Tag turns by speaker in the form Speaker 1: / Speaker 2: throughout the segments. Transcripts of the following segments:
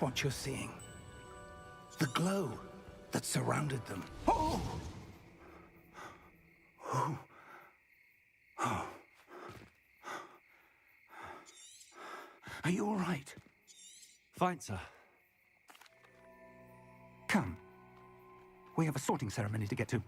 Speaker 1: That's what you're seeing. The glow that surrounded them. Oh! Oh. Oh. Are you all right?
Speaker 2: Fine, sir.
Speaker 1: Come. We have a sorting ceremony to get to.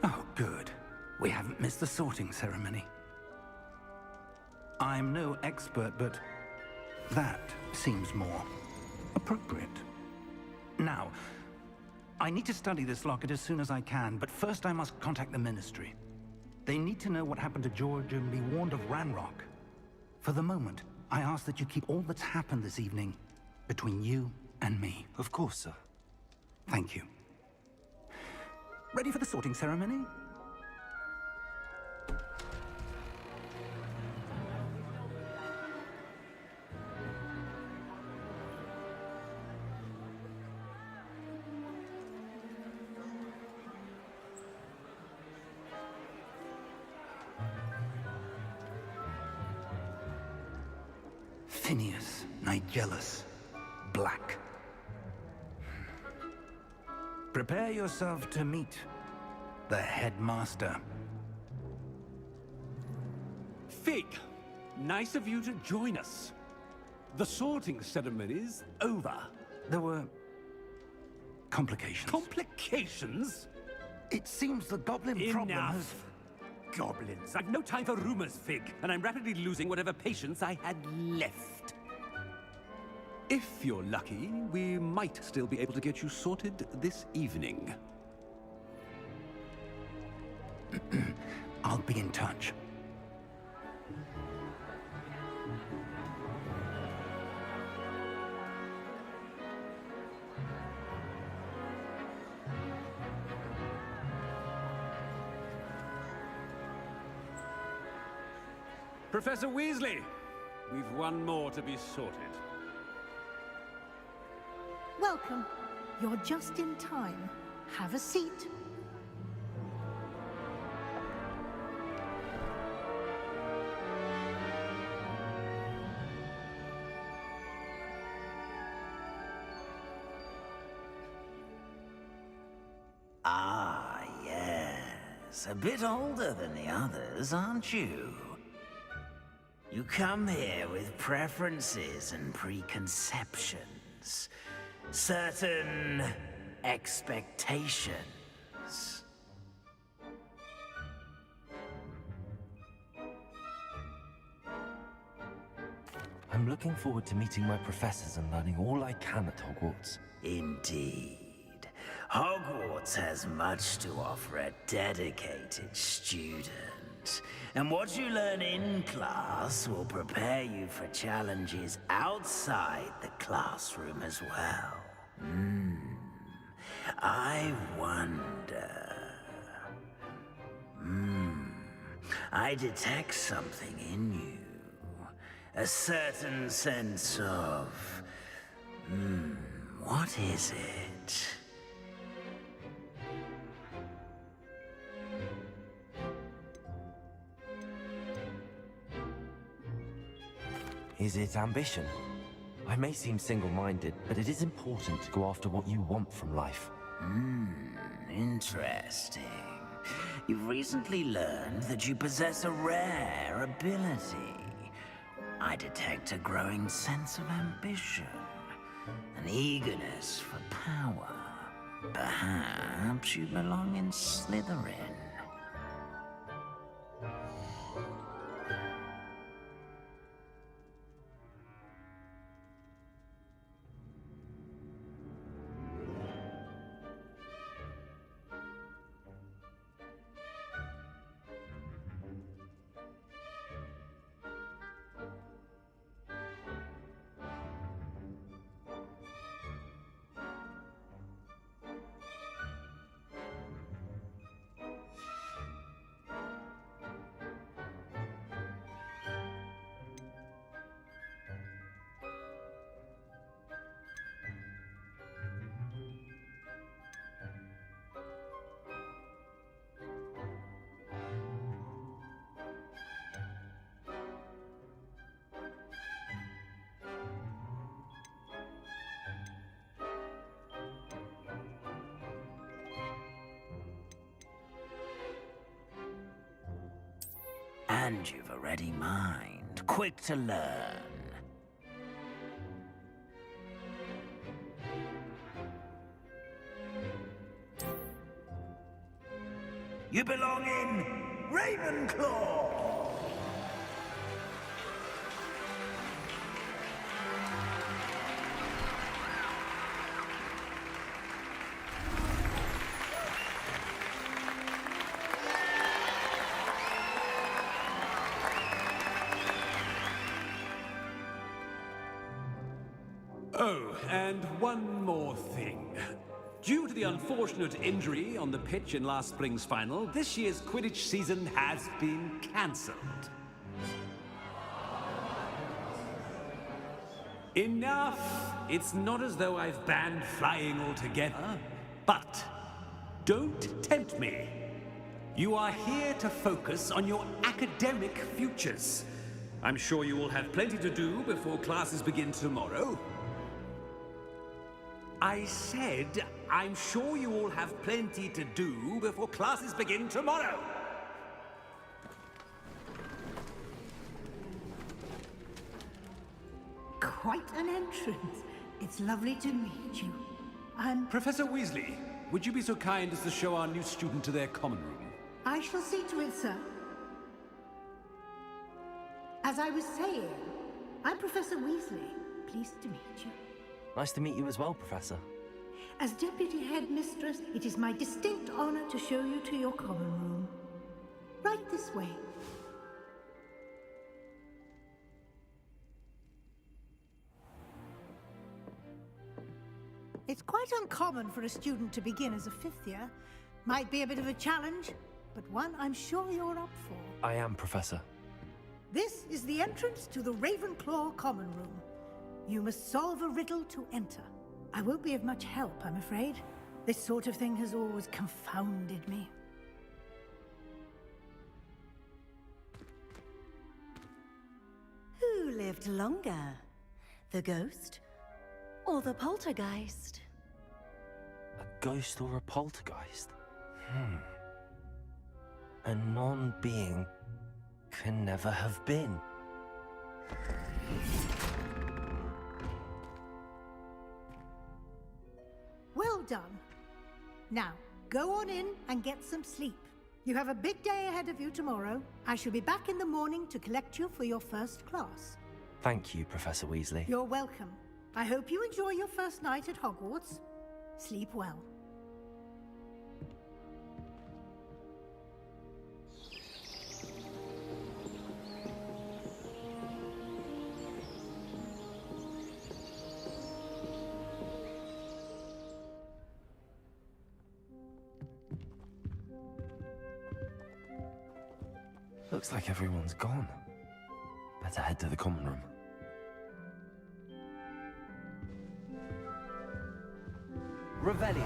Speaker 1: Oh, good. We haven't missed the sorting ceremony. I'm no expert, but that seems more appropriate. Now, I need to study this locket as soon as I can, but first I must contact the Ministry. They need to know what happened to George and be warned of Ranrock. For the moment, I ask that you keep all that's happened this evening between you and me.
Speaker 2: Of course, sir.
Speaker 1: Thank you. Ready for the sorting ceremony? Phineas, Nigellus, Black. Prepare yourself to meet the headmaster.
Speaker 3: Fig, nice of you to join us. The sorting ceremony's over.
Speaker 1: There were complications.
Speaker 3: Complications?
Speaker 1: It seems the goblin problem has...
Speaker 3: Enough! Goblins. I've no time for rumors, Fig, and I'm rapidly losing whatever patience I had left. If you're lucky, we might still be able to get you sorted this evening.
Speaker 1: I'll be in touch.
Speaker 3: Professor Weasley, we've one more to be sorted.
Speaker 4: Welcome. You're just in time. Have a seat.
Speaker 5: Ah, yes. A bit older than the others, aren't you? You come here with preferences and preconceptions. Certain expectations.
Speaker 2: I'm looking forward to meeting my professors and learning all I can at Hogwarts.
Speaker 5: Indeed. Hogwarts has much to offer a dedicated student. And what you learn in class will prepare you for challenges outside the classroom as well. I wonder... I detect something in you. A certain sense of... what is it?
Speaker 2: Is it ambition? I may seem single-minded, but it is important to go after what you want from life.
Speaker 5: Interesting. You've recently learned that you possess a rare ability. I detect a growing sense of ambition, an eagerness for power. Perhaps you belong in Slytherin. And you've a ready mind, quick to learn. You belong in Ravenclaw!
Speaker 3: Oh, and one more thing. Due to the unfortunate injury on the pitch in last spring's final, this year's Quidditch season has been cancelled. Enough! It's not as though I've banned flying altogether. But don't tempt me. You are here to focus on your academic futures. I'm sure you will have plenty to do before classes begin tomorrow. I said, I'm sure you all have plenty to do before classes begin tomorrow.
Speaker 4: Quite an entrance. It's lovely to meet you.
Speaker 3: Professor Weasley, would you be so kind as to show our new student to their common room?
Speaker 4: I shall see to it, sir. As I was saying, I'm Professor Weasley. Pleased to meet you.
Speaker 2: Nice to meet you as well, Professor.
Speaker 4: As Deputy Headmistress, it is my distinct honor to show you to your common room. Right this way. It's quite uncommon for a student to begin as a fifth year. Might be a bit of a challenge, but one I'm sure you're up for.
Speaker 2: I am, Professor.
Speaker 4: This is the entrance to the Ravenclaw common room. You must solve a riddle to enter. I won't be of much help, I'm afraid. This sort of thing has always confounded me.
Speaker 6: Who lived longer? The ghost or the poltergeist?
Speaker 2: A ghost or a poltergeist? A non-being can never have been.
Speaker 4: Well done. Now, go on in and get some sleep. You have a big day ahead of you tomorrow. I shall be back in the morning to collect you for your first class.
Speaker 2: Thank you, Professor Weasley.
Speaker 4: You're welcome. I hope you enjoy your first night at Hogwarts. Sleep well.
Speaker 2: Looks like everyone's gone. Better head to the common room. Revelio.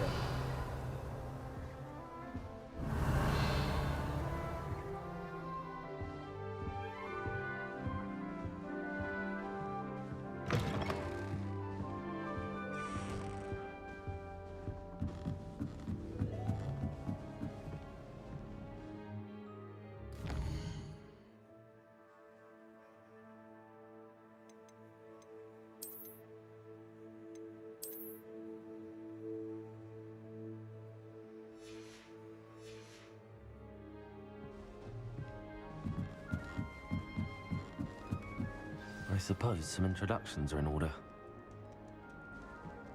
Speaker 2: I suppose some introductions are in order.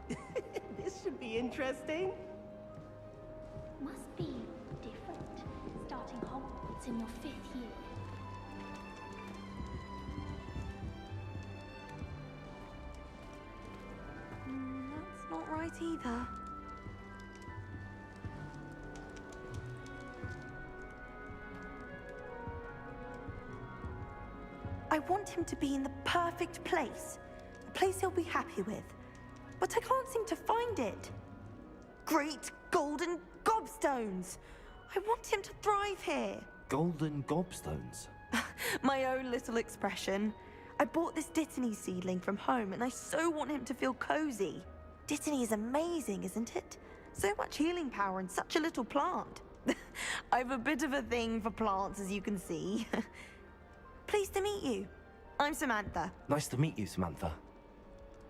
Speaker 7: This should be interesting.
Speaker 8: Must be different, starting Hogwarts in your 5th year.
Speaker 6: That's not right either. I want him to be in the perfect place. A place he'll be happy with. But I can't seem to find it. Great golden gobstones! I want him to thrive here.
Speaker 2: Golden gobstones.
Speaker 6: My own little expression. I bought this Dittany seedling from home and I so want him to feel cozy. Dittany is amazing, isn't it? So much healing power in such a little plant. I've a bit of a thing for plants, as you can see. Pleased to meet you. I'm Samantha.
Speaker 2: Nice to meet you, Samantha.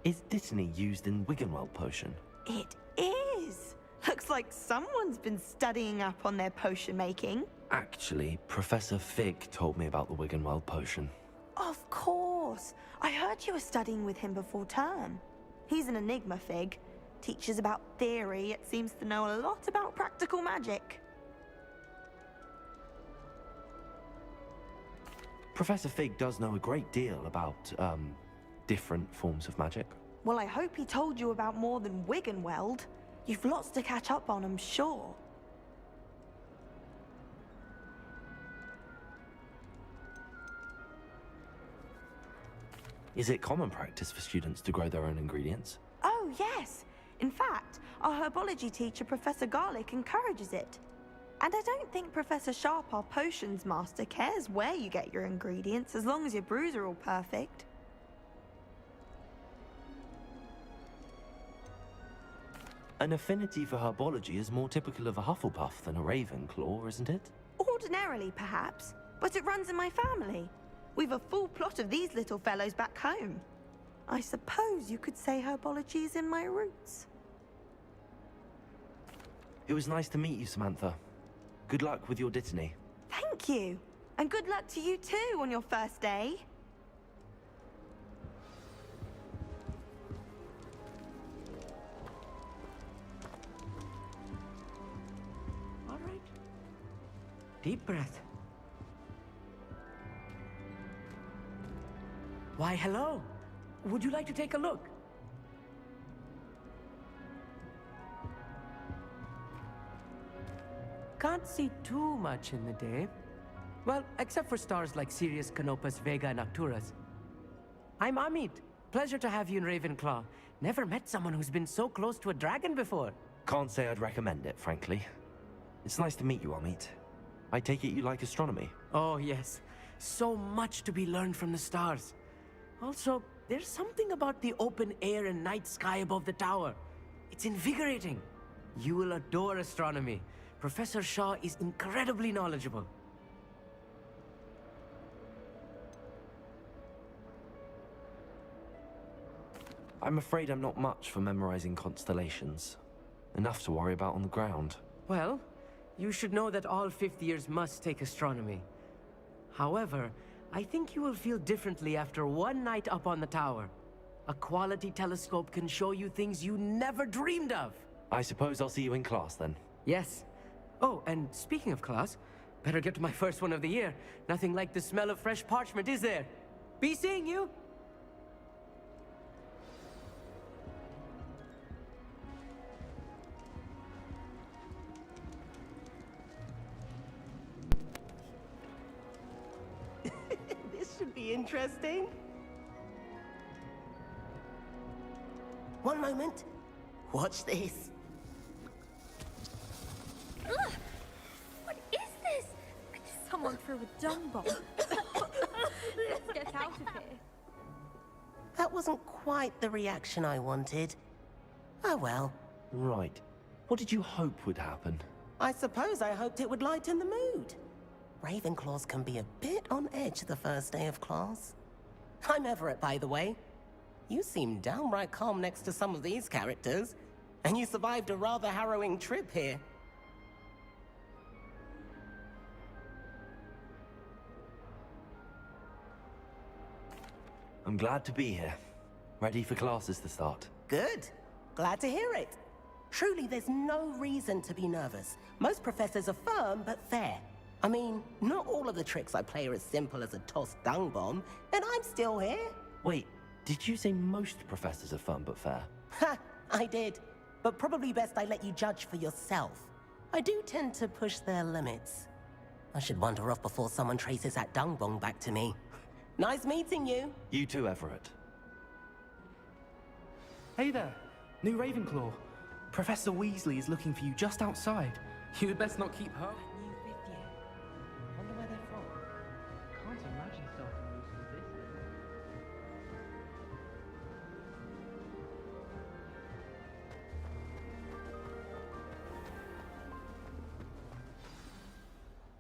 Speaker 2: Is Dittany used in Wiggenweld potion?
Speaker 6: It is. Looks like someone's been studying up on their potion making.
Speaker 2: Actually, Professor Fig told me about the Wiggenweld potion.
Speaker 6: Of course. I heard you were studying with him before term. He's an enigma, Fig. Teaches about theory, yet seems to know a lot about practical magic.
Speaker 2: Professor Fig does know a great deal about, different forms of magic.
Speaker 6: Well, I hope he told you about more than Wiggenweld. You've lots to catch up on, I'm sure.
Speaker 2: Is it common practice for students to grow their own ingredients?
Speaker 6: Oh, yes. In fact, our herbology teacher, Professor Garlick, encourages it. And I don't think Professor Sharp, our potions master, cares where you get your ingredients, as long as your brews are all perfect.
Speaker 2: An affinity for herbology is more typical of a Hufflepuff than a Ravenclaw, isn't it?
Speaker 6: Ordinarily, perhaps, but it runs in my family. We've a full plot of these little fellows back home. I suppose you could say herbology is in my roots.
Speaker 2: It was nice to meet you, Samantha. Good luck with your Dittany.
Speaker 6: Thank you. And good luck to you too on your first day.
Speaker 7: All right. Deep breath. Why, hello. Would you like to take a look? Can't see too much in the day. Well, except for stars like Sirius, Canopus, Vega, and Arcturus. I'm Amit. Pleasure to have you in Ravenclaw. Never met someone who's been so close to a dragon before.
Speaker 2: Can't say I'd recommend it, frankly. It's nice to meet you, Amit. I take it you like astronomy?
Speaker 7: Oh, yes. So much to be learned from the stars. Also, there's something about the open air and night sky above the tower. It's invigorating. You will adore astronomy. Professor Shaw is incredibly knowledgeable.
Speaker 2: I'm afraid I'm not much for memorizing constellations. Enough to worry about on the ground.
Speaker 7: Well, you should know that all 5th years must take astronomy. However, I think you will feel differently after one night up on the tower. A quality telescope can show you things you never dreamed of.
Speaker 2: I suppose I'll see you in class then.
Speaker 7: Yes. Oh, and speaking of class, better get to my first one of the year. Nothing like the smell of fresh parchment, is there? Be seeing you!
Speaker 9: This should be interesting. One moment. Watch this.
Speaker 8: Ugh! What is this? Someone threw a dung bomb. Let's get out of here.
Speaker 9: That wasn't quite the reaction I wanted. Oh well.
Speaker 2: Right. What did you hope would happen?
Speaker 9: I suppose I hoped it would lighten the mood. Ravenclaws can be a bit on edge the first day of class. I'm Everett, by the way. You seem downright calm next to some of these characters, and you survived a rather harrowing trip here.
Speaker 2: I'm glad to be here. Ready for classes to start.
Speaker 9: Good. Glad to hear it. Truly, there's no reason to be nervous. Most professors are firm but fair. I mean, not all of the tricks I play are as simple as a tossed dung bomb, and I'm still here.
Speaker 2: Wait, did you say most professors are fun but fair?
Speaker 9: Ha! I did. But probably best I let you judge for yourself. I do tend to push their limits. I should wander off before someone traces that dung bomb back to me. Nice meeting you.
Speaker 2: You too, Everett.
Speaker 10: Hey there, new Ravenclaw. Professor Weasley is looking for you just outside. You'd best not keep her.
Speaker 7: New fifth year. Wonder where they're from. Can't imagine starting new school this early.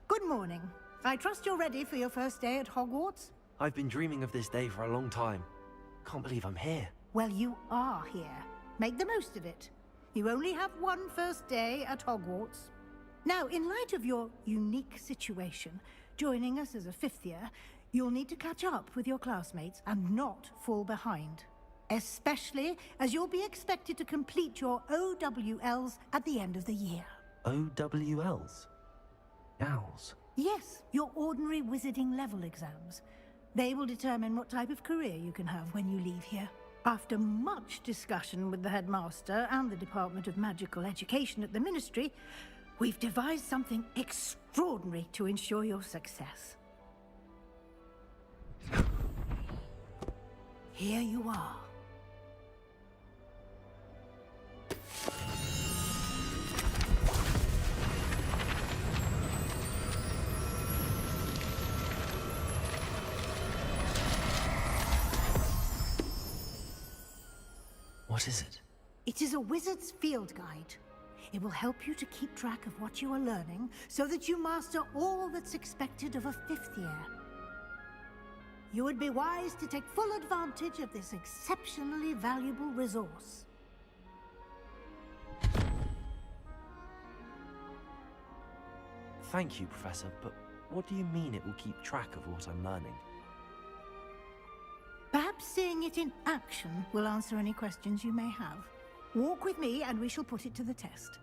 Speaker 4: Good morning. I trust you're ready for your first day at Hogwarts?
Speaker 2: I've been dreaming of this day for a long time. Can't believe I'm here.
Speaker 4: Well, you are here. Make the most of it. You only have one first day at Hogwarts. Now, in light of your unique situation, joining us as a fifth year, you'll need to catch up with your classmates and not fall behind. Especially as you'll be expected to complete your OWLs at the end of the year.
Speaker 2: OWLs? Owls?
Speaker 4: Yes, your ordinary wizarding level exams. They will determine what type of career you can have when you leave here. After much discussion with the headmaster and the Department of Magical Education at the Ministry, we've devised something extraordinary to ensure your success. Here you are.
Speaker 2: What is it?
Speaker 4: It is a wizard's field guide. It will help you to keep track of what you are learning so that you master all that's expected of a fifth year. You would be wise to take full advantage of this exceptionally valuable resource.
Speaker 2: Thank you, Professor, but what do you mean it will keep track of what I'm learning?
Speaker 4: Perhaps seeing it in action will answer any questions you may have. Walk with me and we shall put it to the test.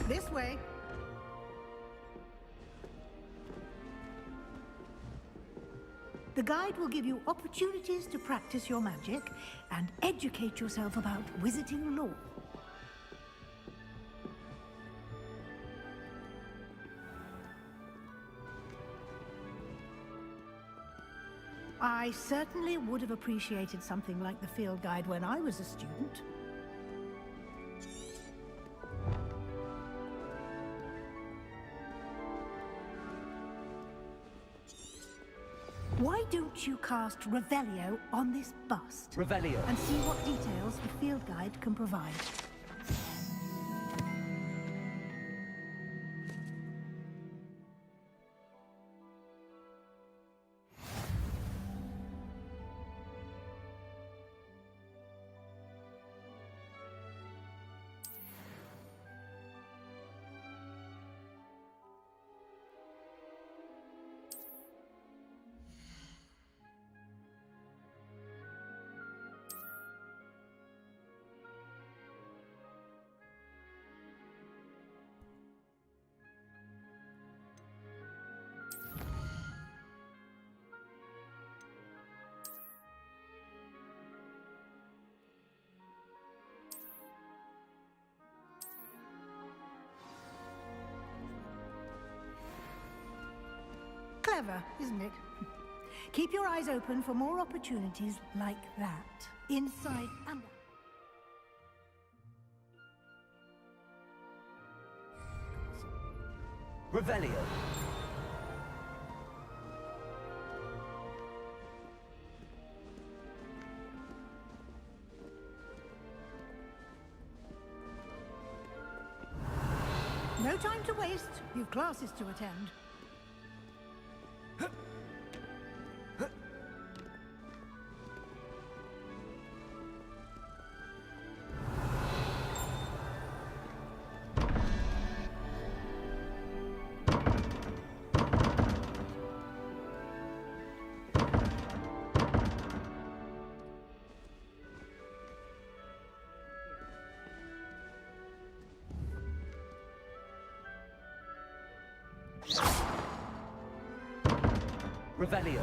Speaker 4: This way. The guide will give you opportunities to practice your magic and educate yourself about wizarding lore. I certainly would have appreciated something like the field guide when I was a student. Why don't you cast Revelio on this bust?
Speaker 7: Revelio.
Speaker 4: And see what details the field guide can provide. Clever, isn't it? Keep your eyes open for more opportunities like that, inside and out.
Speaker 2: Revelio.
Speaker 4: No time to waste. You've classes to attend.
Speaker 2: Revelio.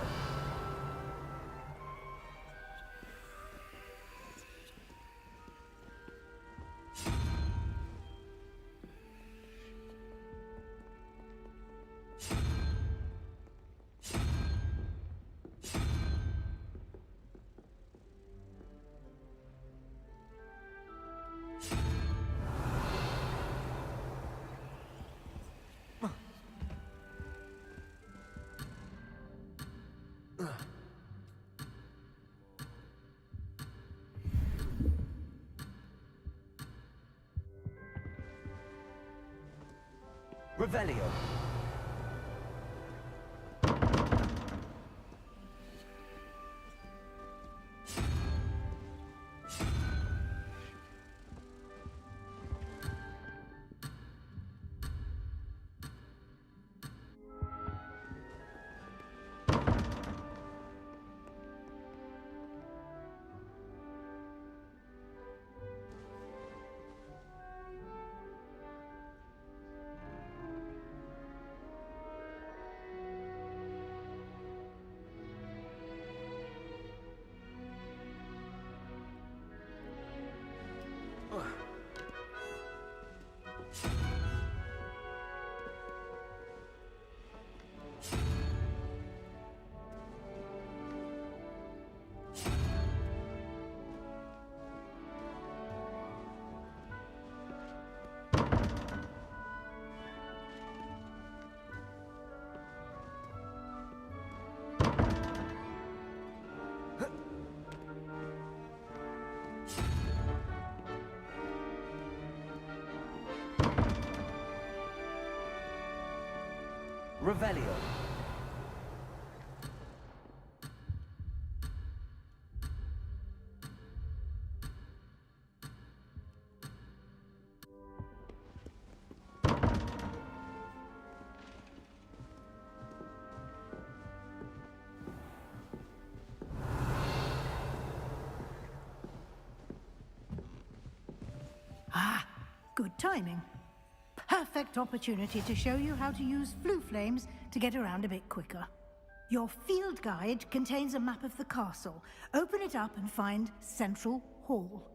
Speaker 2: Revelio. Revelio.
Speaker 4: Ah, good timing. Perfect opportunity to show you how to use flue flames to get around a bit quicker. Your field guide contains a map of the castle. Open it up and find Central Hall.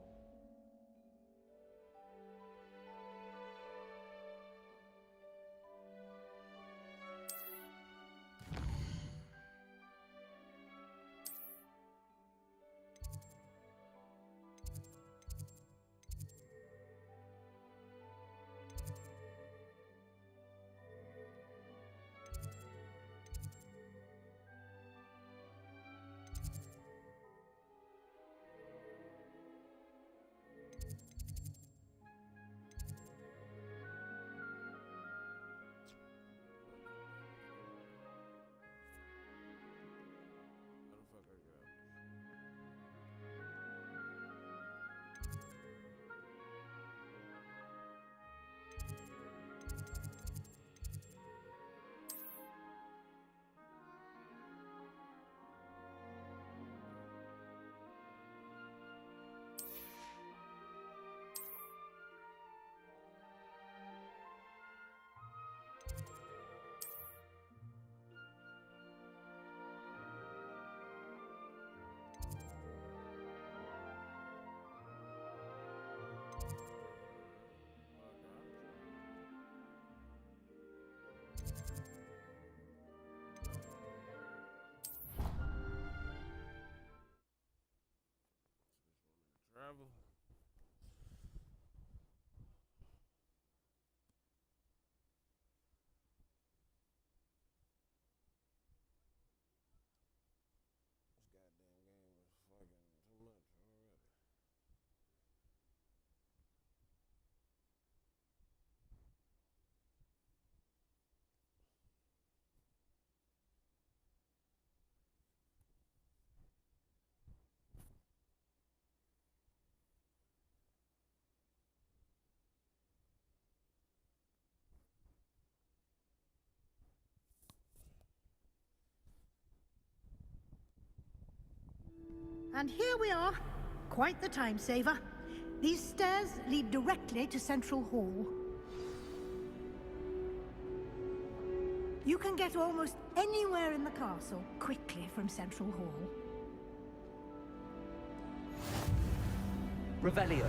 Speaker 4: And here we are. Quite the time saver. These stairs lead directly to Central Hall. You can get almost anywhere in the castle quickly from Central Hall.
Speaker 2: Revelio.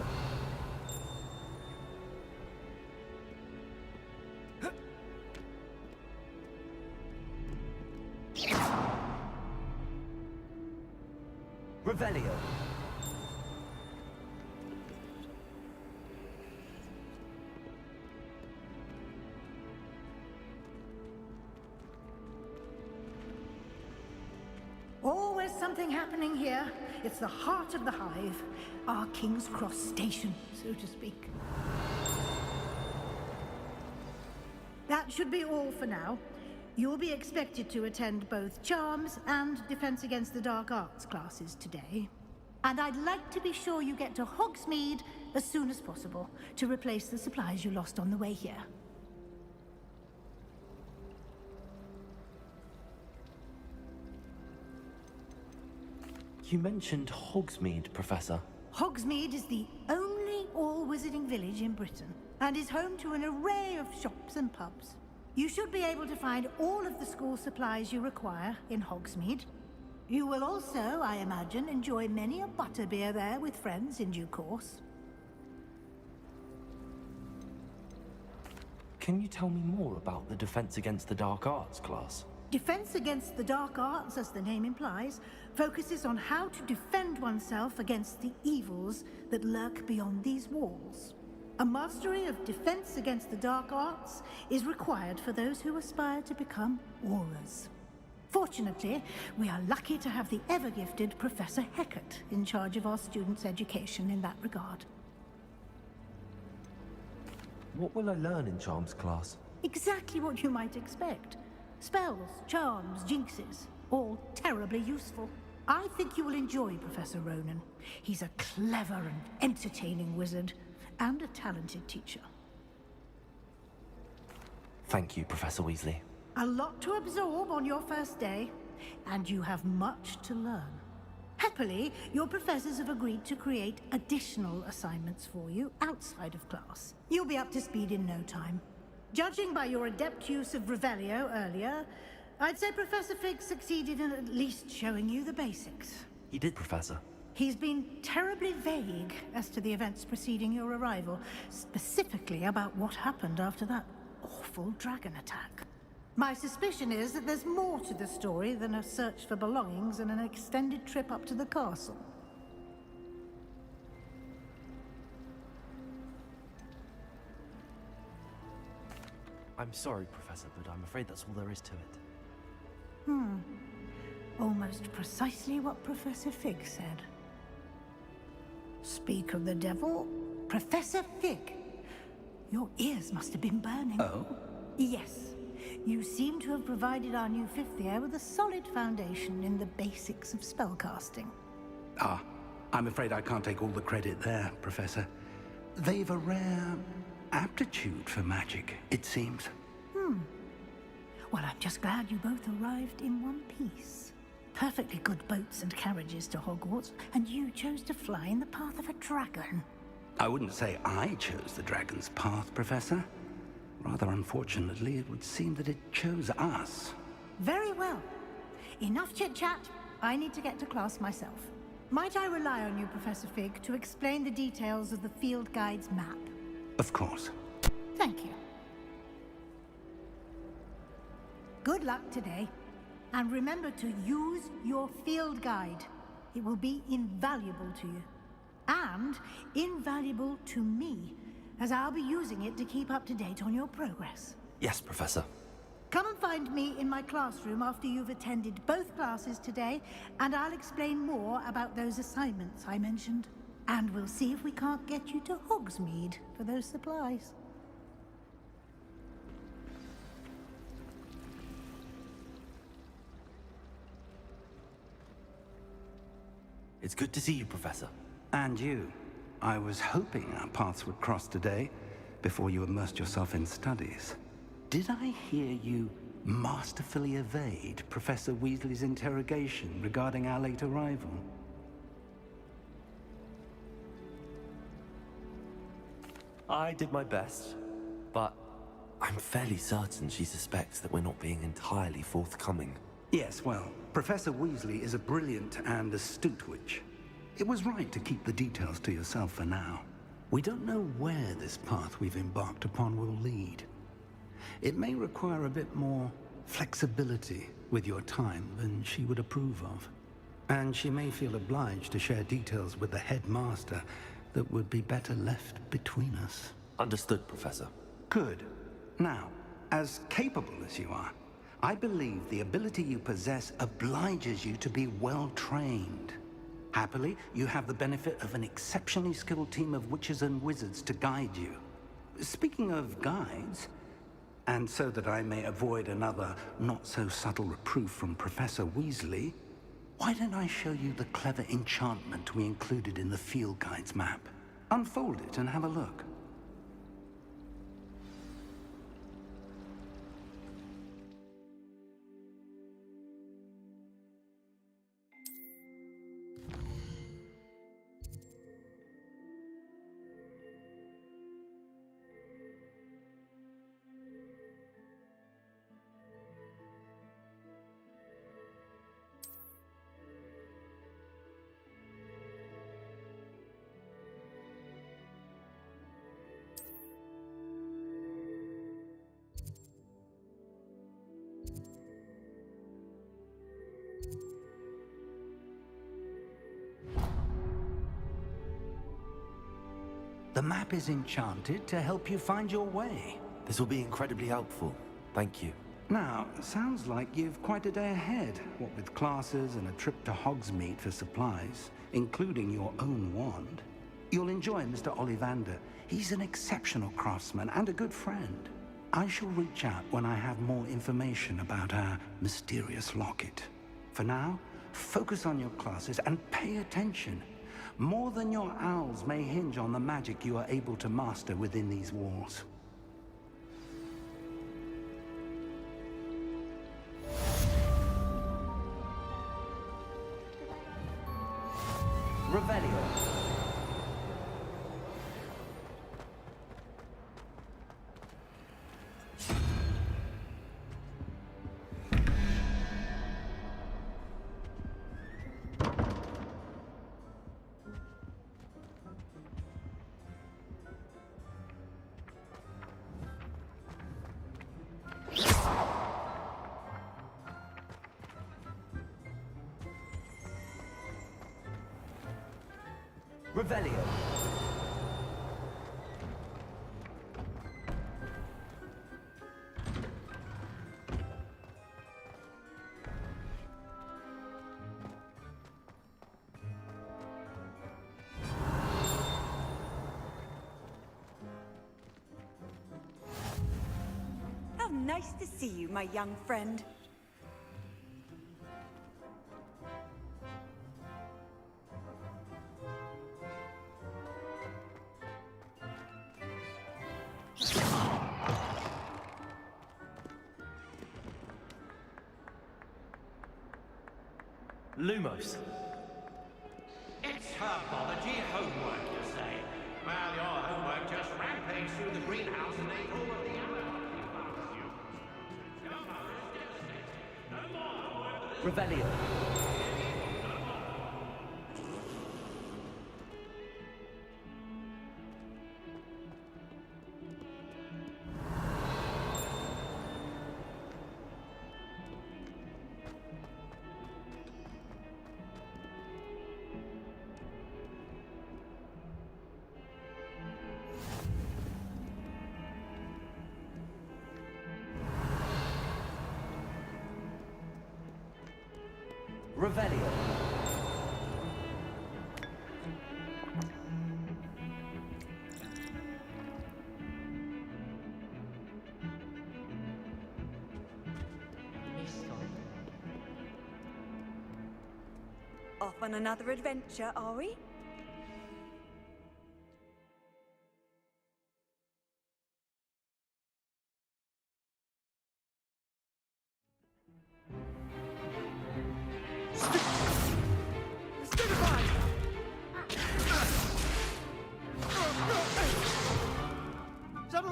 Speaker 2: Revelio.
Speaker 4: Always something happening here. It's the heart of the hive. Our King's Cross station, so to speak. That should be all for now. You'll be expected to attend both Charms and Defense Against the Dark Arts classes today. And I'd like to be sure you get to Hogsmeade as soon as possible to replace the supplies you lost on the way here.
Speaker 2: You mentioned Hogsmeade, Professor.
Speaker 4: Hogsmeade is the only all-wizarding village in Britain and is home to an array of shops and pubs. You should be able to find all of the school supplies you require in Hogsmeade. You will also, I imagine, enjoy many a butterbeer there with friends in due course.
Speaker 2: Can you tell me more about the Defense Against the Dark Arts class?
Speaker 4: Defense Against the Dark Arts, as the name implies, focuses on how to defend oneself against the evils that lurk beyond these walls. A mastery of Defense Against the Dark Arts is required for those who aspire to become Aurors. Fortunately, we are lucky to have the ever-gifted Professor Hecat in charge of our students' education in that regard.
Speaker 2: What will I learn in Charms class?
Speaker 4: Exactly what you might expect. Spells, charms, jinxes, all terribly useful. I think you will enjoy Professor Ronan. He's a clever and entertaining wizard, and a talented teacher.
Speaker 2: Thank you, Professor Weasley.
Speaker 4: A lot to absorb on your first day, and you have much to learn. Happily, your professors have agreed to create additional assignments for you outside of class. You'll be up to speed in no time. Judging by your adept use of Revelio earlier, I'd say Professor Fig succeeded in at least showing you the basics.
Speaker 2: He did, Professor.
Speaker 4: He's been terribly vague as to the events preceding your arrival, specifically about what happened after that awful dragon attack. My suspicion is that there's more to the story than a search for belongings and an extended trip up to the castle.
Speaker 2: I'm sorry, Professor, but I'm afraid that's all there is to it.
Speaker 4: Almost precisely what Professor Fig said. Speak of the devil, Professor Fig. Your ears must have been burning.
Speaker 1: Oh?
Speaker 4: Yes. You seem to have provided our new fifth year with a solid foundation in the basics of spellcasting.
Speaker 1: Ah, I'm afraid I can't take all the credit there, Professor. They've a rare aptitude for magic, it seems.
Speaker 4: Well, I'm just glad you both arrived in one piece. Perfectly good boats and carriages to Hogwarts, and you chose to fly in the path of a dragon.
Speaker 1: I wouldn't say I chose the dragon's path, Professor. Rather unfortunately, it would seem that it chose us.
Speaker 4: Very well. Enough chit-chat. I need to get to class myself. Might I rely on you, Professor Fig, to explain the details of the field guide's map?
Speaker 1: Of course.
Speaker 4: Thank you. Good luck today. And remember to use your field guide. It will be invaluable to you. And invaluable to me, as I'll be using it to keep up to date on your progress.
Speaker 2: Yes, Professor.
Speaker 4: Come and find me in my classroom after you've attended both classes today, and I'll explain more about those assignments I mentioned. And we'll see if we can't get you to Hogsmeade for those supplies.
Speaker 2: It's good to see you, Professor.
Speaker 1: And you. I was hoping our paths would cross today, before you immersed yourself in studies. Did I hear you masterfully evade Professor Weasley's interrogation regarding our late arrival?
Speaker 2: I did my best, but I'm fairly certain she suspects that we're not being entirely forthcoming.
Speaker 1: Yes, well, Professor Weasley is a brilliant and astute witch. It was right to keep the details to yourself for now. We don't know where this path we've embarked upon will lead. It may require a bit more flexibility with your time than she would approve of. And she may feel obliged to share details with the headmaster that would be better left between us.
Speaker 2: Understood, Professor.
Speaker 1: Good. Now, as capable as you are, I believe the ability you possess obliges you to be well trained. Happily, you have the benefit of an exceptionally skilled team of witches and wizards to guide you. Speaking of guides, and so that I may avoid another not-so-subtle reproof from Professor Weasley, why don't I show you the clever enchantment we included in the field guide's map? Unfold it and have a look. The map is enchanted to help you find your way.
Speaker 2: This will be incredibly helpful. Thank you.
Speaker 1: Now, sounds like you've quite a day ahead, what with classes and a trip to Hogsmeade for supplies, including your own wand. You'll enjoy Mr. Ollivander. He's an exceptional craftsman and a good friend. I shall reach out when I have more information about our mysterious locket. For now, focus on your classes and pay attention. More than your owls may hinge on the magic you are able to master within these walls.
Speaker 2: Revelio. Revelio.
Speaker 11: How nice to see you, my young friend.
Speaker 2: Lumos.
Speaker 12: It's herbology homework, you say? Well, your homework just rampaged through the greenhouse and ate all of the other
Speaker 2: Revelio. Revelio.
Speaker 11: Off on another adventure, are we?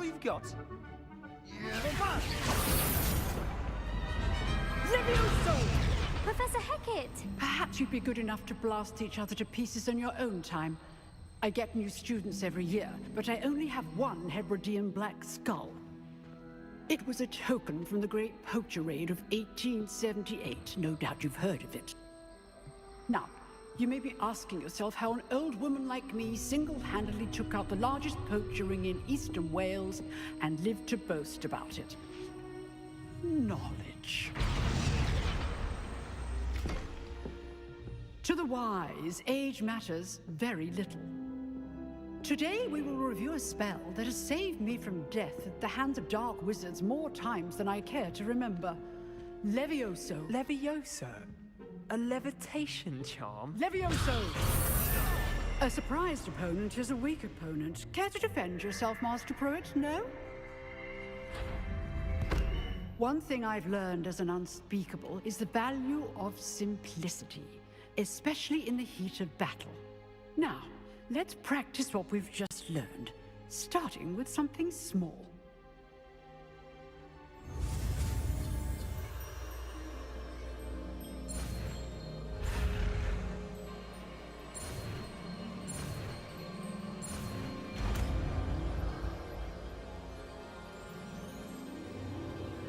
Speaker 7: all you've got?
Speaker 13: Levioso!
Speaker 8: Professor Hecat!
Speaker 13: Perhaps you'd be good enough to blast each other to pieces in your own time. I get new students every year, but I only have one Hebridean black skull. It was a token from the Great Poacher Raid of 1878. No doubt you've heard of it. Now, you may be asking yourself how an old woman like me single-handedly took out the largest poacher ring in eastern Wales and lived to boast about it. Knowledge. To the wise, age matters very little. Today we will review a spell that has saved me from death at the hands of dark wizards more times than I care to remember. Levioso.
Speaker 7: Levioso? A levitation charm?
Speaker 13: Levioso! A surprised opponent is a weak opponent. Care to defend yourself, Master Pruitt? No? One thing I've learned as an unspeakable is the value of simplicity, especially in the heat of battle. Now, let's practice what we've just learned, starting with something small.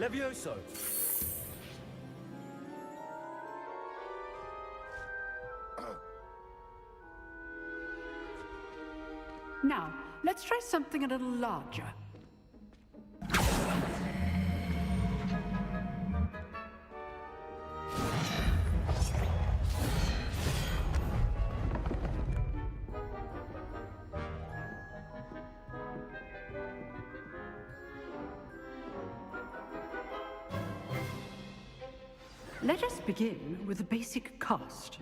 Speaker 2: Levioso!
Speaker 13: Now, let's try something a little larger. Let us begin with the basic cast.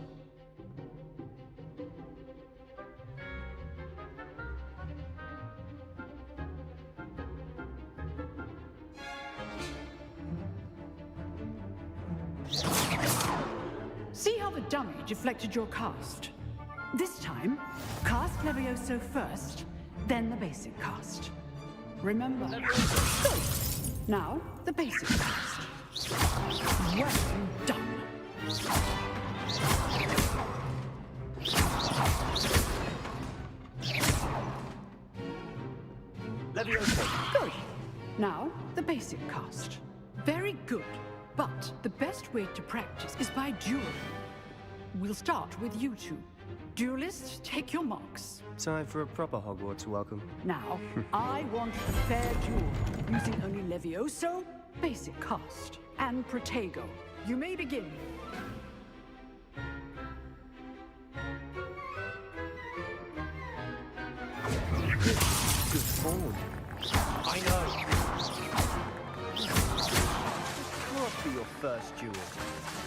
Speaker 13: See how the dummy deflected your cast? This time, cast Levioso first, then the basic cast. Remember? Good. Now, the basic cast. Well done.
Speaker 2: Levioso!
Speaker 13: Good. Now, the basic cast. Very good. But the best way to practice is by dueling. We'll start with you two. Duelists, take your marks.
Speaker 14: Time for a proper Hogwarts welcome.
Speaker 13: Now, I want a fair duel, using only Levioso, basic cast, and Protego. You may begin.
Speaker 14: Good form.
Speaker 2: I know!
Speaker 14: Can't be your first duel.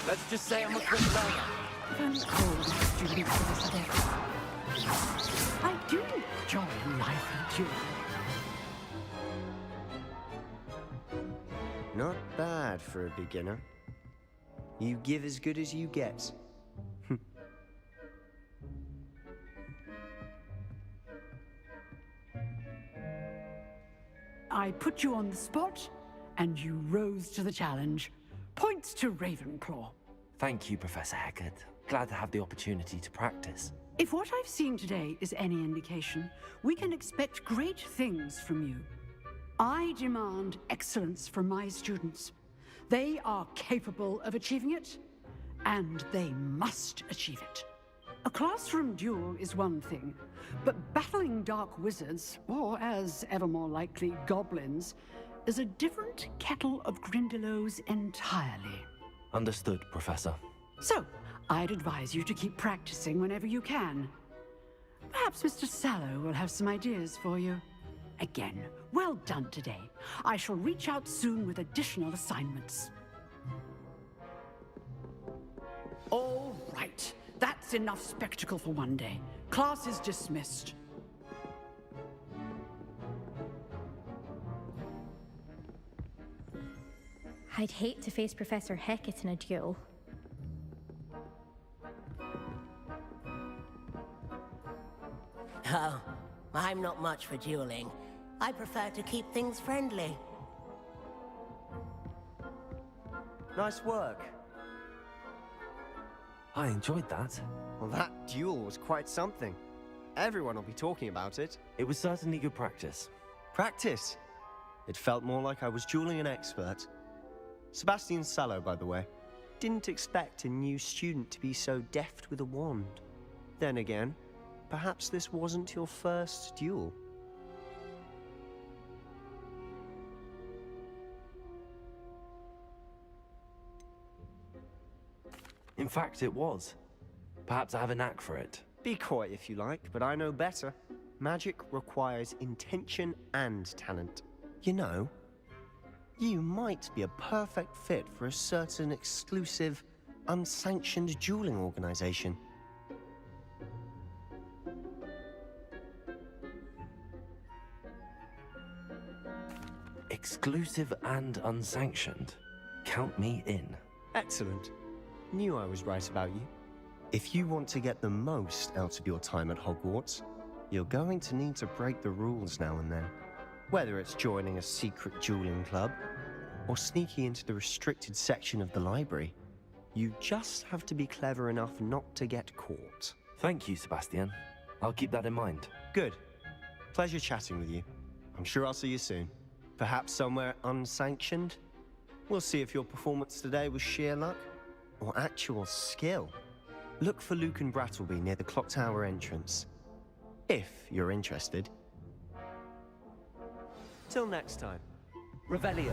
Speaker 2: Let's just say I'm a quick learner.
Speaker 13: If only old students for this event. I do enjoy lively dueling.
Speaker 14: Not bad for a beginner. You give as good as you get.
Speaker 13: I put you on the spot, and you rose to the challenge. Points to Ravenclaw.
Speaker 2: Thank you, Professor Hecat. Glad to have the opportunity to practice.
Speaker 13: If what I've seen today is any indication, we can expect great things from you. I demand excellence from my students. They are capable of achieving it, and they must achieve it. A classroom duel is one thing, but battling dark wizards, or as ever more likely, goblins, is a different kettle of Grindylows entirely.
Speaker 2: Understood, Professor.
Speaker 13: So, I'd advise you to keep practicing whenever you can. Perhaps Mr. Sallow will have some ideas for you. Again, well done today. I shall reach out soon with additional assignments. All right. That's enough spectacle for one day. Class is dismissed.
Speaker 8: I'd hate to face Professor Hecat in a duel.
Speaker 9: Oh, I'm not much for dueling. I prefer to keep things friendly.
Speaker 14: Nice work.
Speaker 2: I enjoyed that.
Speaker 14: Well, that duel was quite something. Everyone will be talking about it.
Speaker 2: It was certainly good practice.
Speaker 14: Practice? It felt more like I was dueling an expert. Sebastian Sallow, by the way. Didn't expect a new student to be so deft with a wand. Then again, perhaps this wasn't your first duel.
Speaker 2: In fact, it was. Perhaps I have a knack for it.
Speaker 14: Be coy if you like, but I know better. Magic requires intention and talent. You know, you might be a perfect fit for a certain exclusive, unsanctioned dueling organization.
Speaker 2: Exclusive and unsanctioned. Count me in.
Speaker 14: Excellent. Knew I was right about you. If you want to get the most out of your time at Hogwarts, you're going to need to break the rules now and then. Whether it's joining a secret dueling club, or sneaking into the restricted section of the library, you just have to be clever enough not to get caught.
Speaker 2: Thank you, Sebastian. I'll keep that in mind.
Speaker 14: Good. Pleasure chatting with you. I'm sure I'll see you soon. Perhaps somewhere unsanctioned? We'll see if your performance today was sheer luck or actual skill. Look for Luke and Brattleby near the clock tower entrance, if you're interested. Till next time.
Speaker 2: Revelio.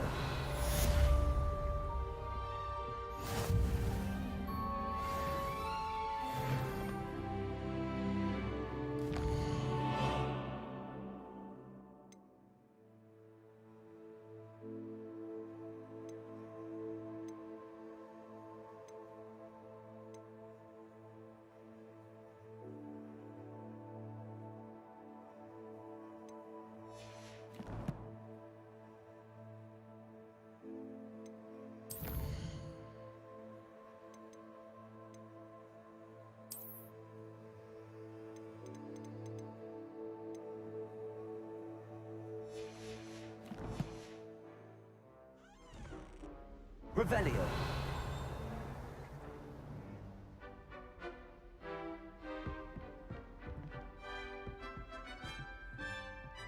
Speaker 2: Revelio.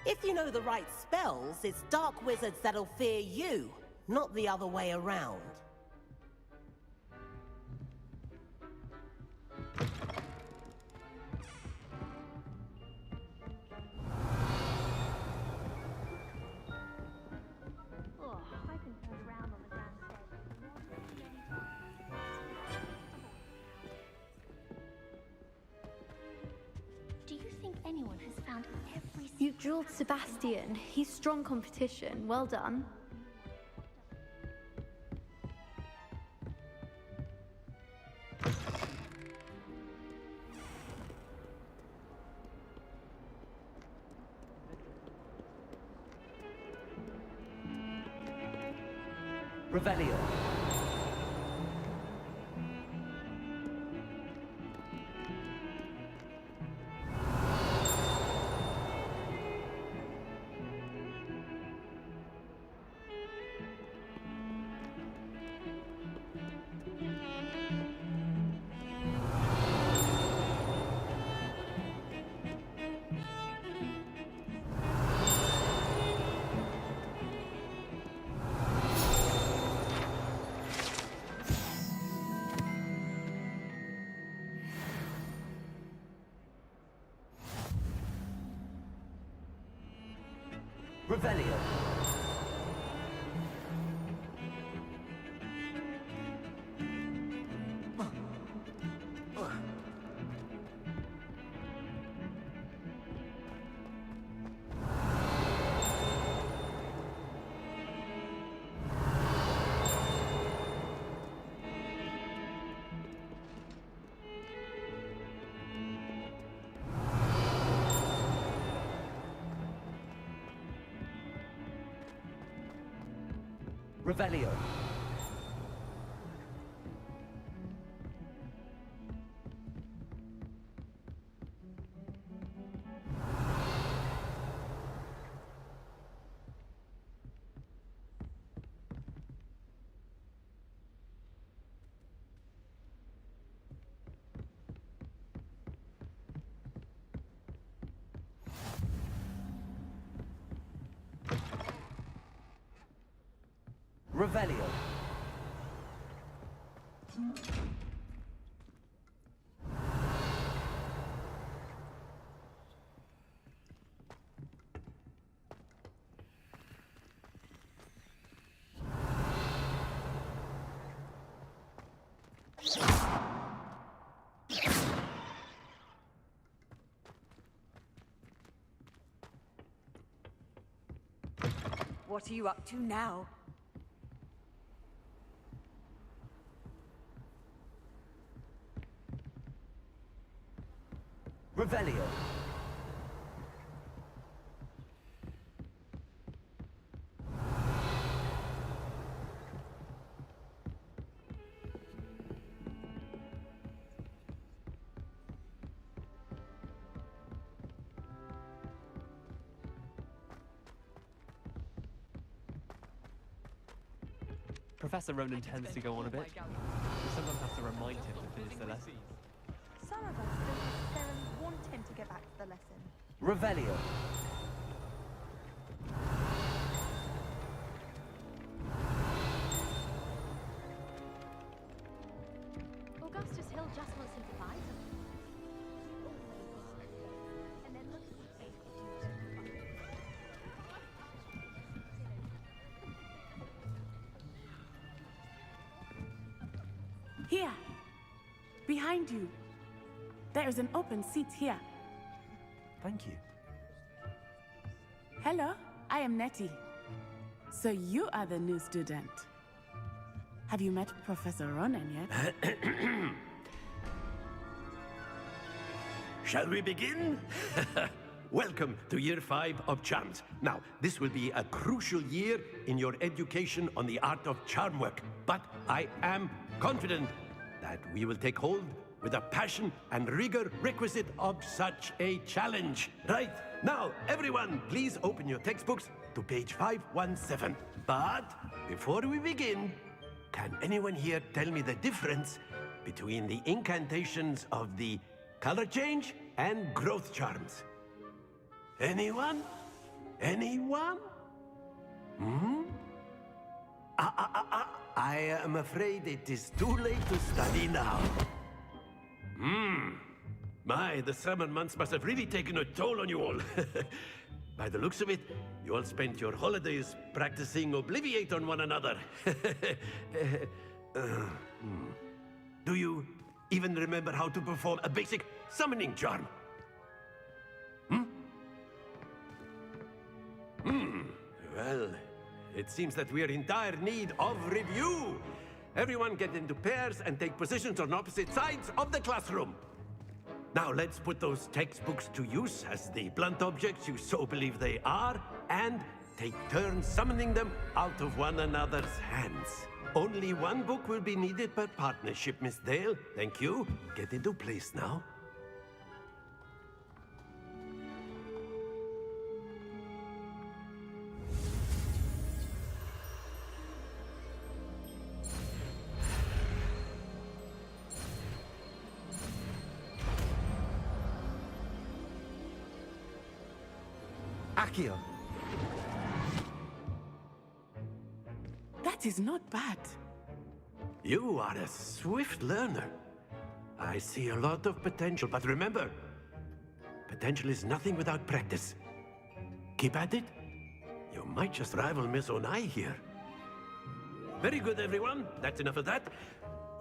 Speaker 9: If you know the right spells, it's dark wizards that'll fear you, not the other way around.
Speaker 8: Oh, I can turn around on the grand stage. Do you think anyone has found every... You drilled Sebastian. He's strong competition. Well done.
Speaker 2: Revelio. Revelio. Revelio. Revelio.
Speaker 11: What are you up to now?
Speaker 2: Revelio.
Speaker 15: Professor Ronan tends to go on a bit. We sometimes have to remind him to finish the lesson.
Speaker 6: Some of us don't necessarily want him to get back to the lesson.
Speaker 2: Revelio.
Speaker 8: Augustus Hill just wants him to buy something. And then look at the face.
Speaker 16: Here, behind you. There is an open seat here.
Speaker 2: Thank you.
Speaker 16: Hello, I am Nettie. So you are the new student. Have you met Professor Ronan yet?
Speaker 17: Shall we begin? Welcome to Year 5 of Charms. Now, this will be a crucial year in your education on the art of charm work, but I am confident that we will take hold with the passion and rigor requisite of such a challenge. Right, now, everyone, please open your textbooks to page 517. But before we begin, can anyone here tell me the difference between the incantations of the color change and growth charms? Anyone? Anyone? Hmm? I am afraid it is too late to study now. My, the summer months must have really taken a toll on you all. By the looks of it, you all spent your holidays practicing Obliviate on one another. Do you even remember how to perform a basic summoning charm? Well, it seems that we are in dire need of review. Everyone get into pairs and take positions on opposite sides of the classroom. Now let's put those textbooks to use as the blunt objects you so believe they are, and take turns summoning them out of one another's hands. Only one book will be needed per partnership, Miss Dale. Thank you. Get into place now.
Speaker 2: Accio.
Speaker 16: That is not bad.
Speaker 17: You are a swift learner. I see a lot of potential, but remember, potential is nothing without practice. Keep at it. You might just rival Miss Onai here. Very good, everyone. That's enough of that.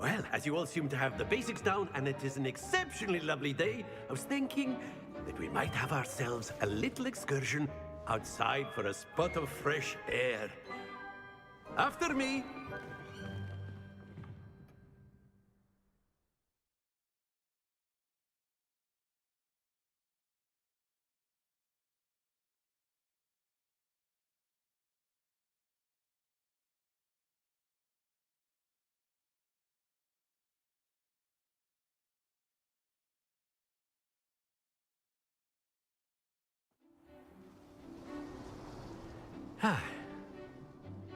Speaker 17: Well, as you all seem to have the basics down, and it is an exceptionally lovely day, I was thinking that we might have ourselves a little excursion outside for a spot of fresh air. After me.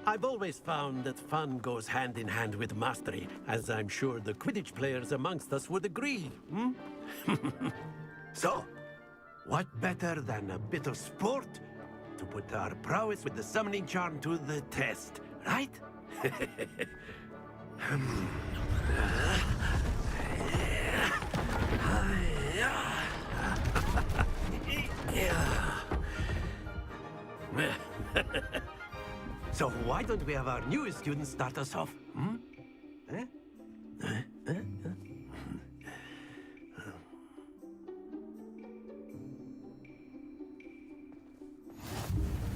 Speaker 17: I've always found that fun goes hand in hand with mastery, as I'm sure the Quidditch players amongst us would agree, So, what better than a bit of sport to put our prowess with the summoning charm to the test, right? So why don't we have our newest student start us off? Hmm? Eh?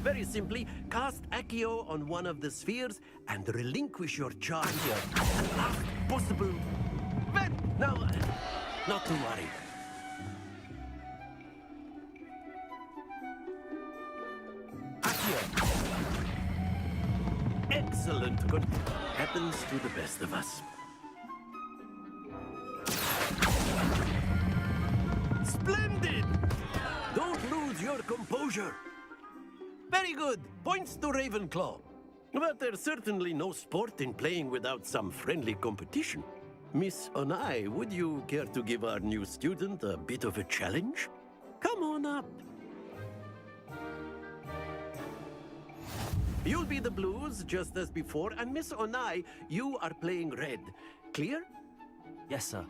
Speaker 17: Very simply, cast Accio on one of the spheres and relinquish your charge at the last possible... Well, now, not to worry. Accio. Excellent. Good. Happens to the best of us. Splendid! Don't lose your composure. Very good. Points to Ravenclaw. But there's certainly no sport in playing without some friendly competition. Miss Onai, would you care to give our new student a bit of a challenge? Come on up. You'll be the blues, just as before, and Miss Onai, you are playing red. Clear?
Speaker 2: Yes, sir.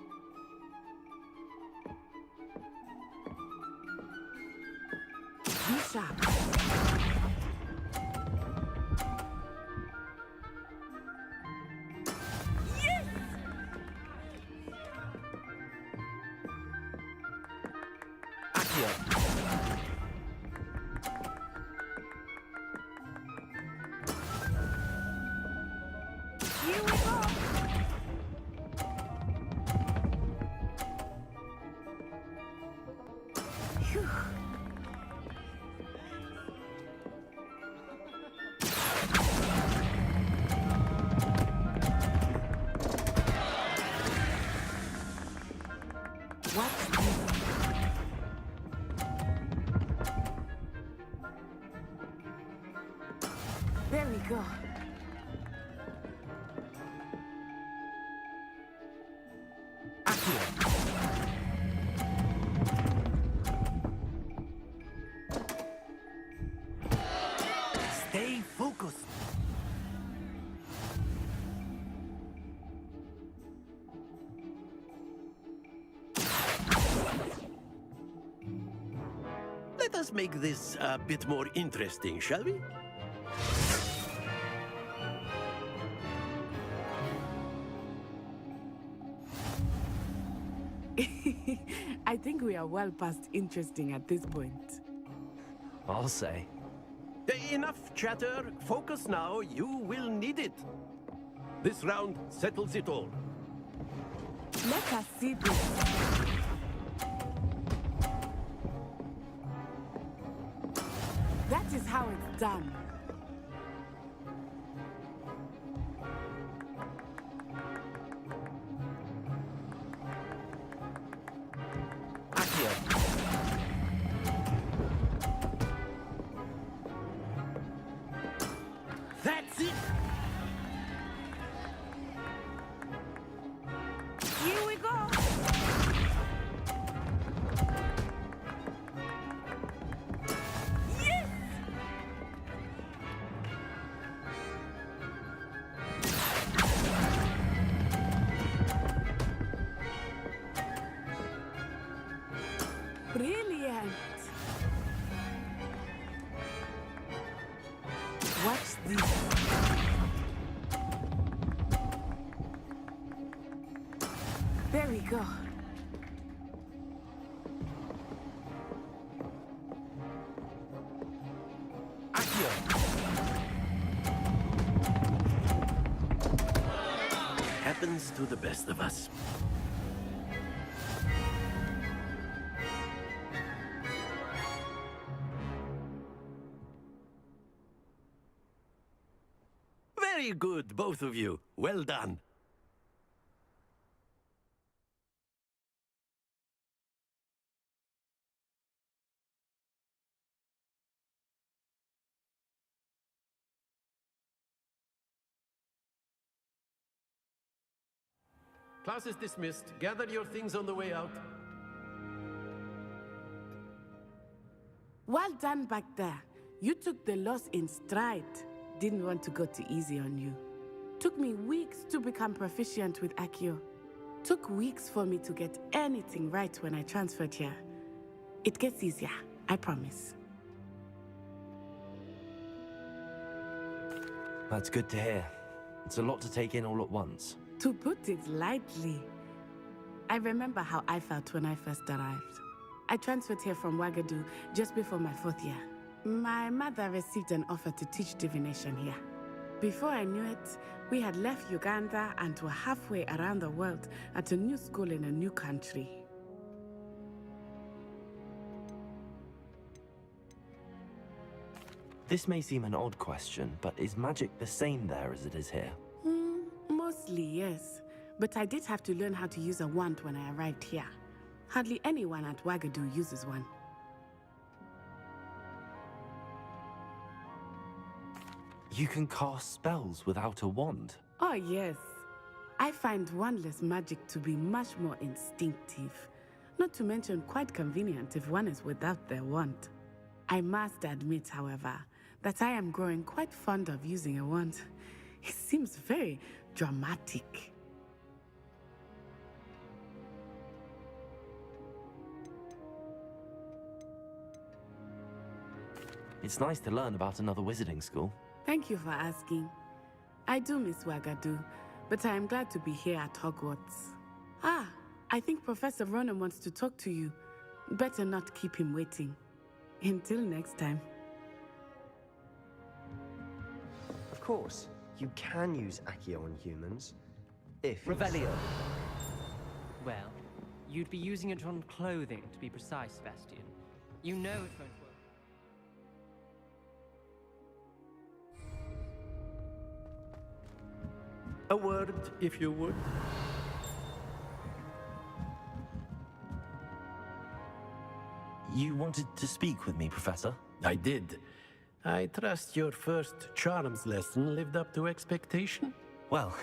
Speaker 16: Be sharp.
Speaker 4: Here we go. Phew.
Speaker 16: There we go.
Speaker 17: Stay focused. Let us make this a bit more interesting, shall we?
Speaker 16: I think we are well past interesting at this point.
Speaker 2: I'll say.
Speaker 17: Enough chatter. Focus now. You will need it. This round settles it all.
Speaker 16: Let us see this. That is how it's done.
Speaker 17: That's it!
Speaker 4: Here we go. Yes!
Speaker 16: Brilliant! Watch this. There we go.
Speaker 17: Happens to the best of us. Very good, both of you. Well done. Class is dismissed. Gather your things on the way out.
Speaker 16: Well done back there. You took the loss in stride. Didn't want to go too easy on you. Took me weeks to become proficient with Accio. Took weeks for me to get anything right when I transferred here. It gets easier, I promise.
Speaker 2: That's good to hear. It's a lot to take in all at once.
Speaker 16: To put it lightly, I remember how I felt when I first arrived. I transferred here from Wagadu just before my 4th year. My mother received an offer to teach divination here. Before I knew it, we had left Uganda and were halfway around the world at a new school in a new country.
Speaker 2: This may seem an odd question, but is magic the same there as it is here?
Speaker 16: Mostly, yes. But I did have to learn how to use a wand when I arrived here. Hardly anyone at Wagadu uses one.
Speaker 2: You can cast spells without a wand?
Speaker 16: Oh, yes. I find wandless magic to be much more instinctive. Not to mention quite convenient if one is without their wand. I must admit, however, that I am growing quite fond of using a wand. It seems very dramatic.
Speaker 2: It's nice to learn about another wizarding school.
Speaker 16: Thank you for asking. I do miss Wagadu, but I am glad to be here at Hogwarts. Ah, I think Professor Ronan wants to talk to you. Better not keep him waiting. Until next time.
Speaker 14: Of course, you can use Accio on humans. If
Speaker 15: Revelio. Well, you'd be using it on clothing, to be precise, Sebastian. You know it won't work.
Speaker 17: A word, if you would.
Speaker 2: You wanted to speak with me, Professor?
Speaker 17: I did. I trust your first charms lesson lived up to expectation?
Speaker 2: Well,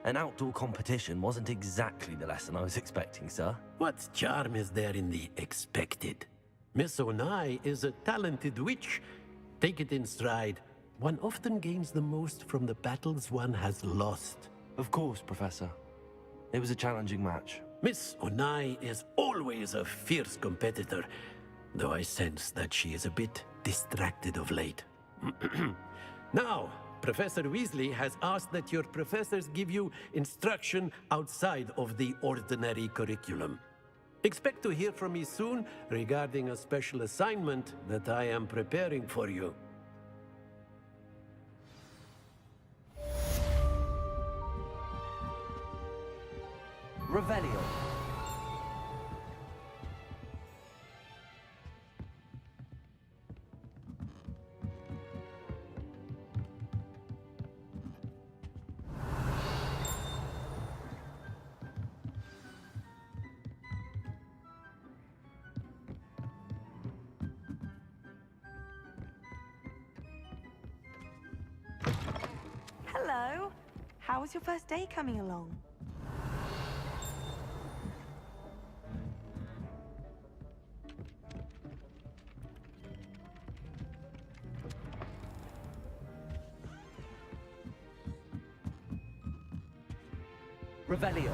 Speaker 2: an outdoor competition wasn't exactly the lesson I was expecting, sir.
Speaker 17: What charm is there in the expected? Miss Onai is a talented witch. Take it in stride. One often gains the most from the battles one has lost.
Speaker 2: Of course, Professor. It was a challenging match.
Speaker 17: Miss Onai is always a fierce competitor, though I sense that she is a bit distracted of late. Now, Professor Weasley has asked that your professors give you instruction outside of the ordinary curriculum. Expect to hear from me soon regarding a special assignment that I am preparing for you.
Speaker 2: Revelio.
Speaker 6: Hello. How was your first day coming along?
Speaker 2: Revelio.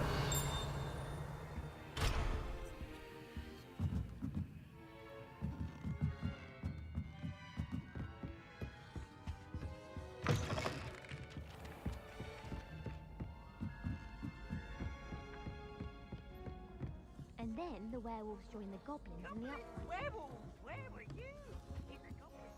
Speaker 8: And then the werewolves joined the goblins in the upland.
Speaker 12: Werewolves! Where were you? In the goblin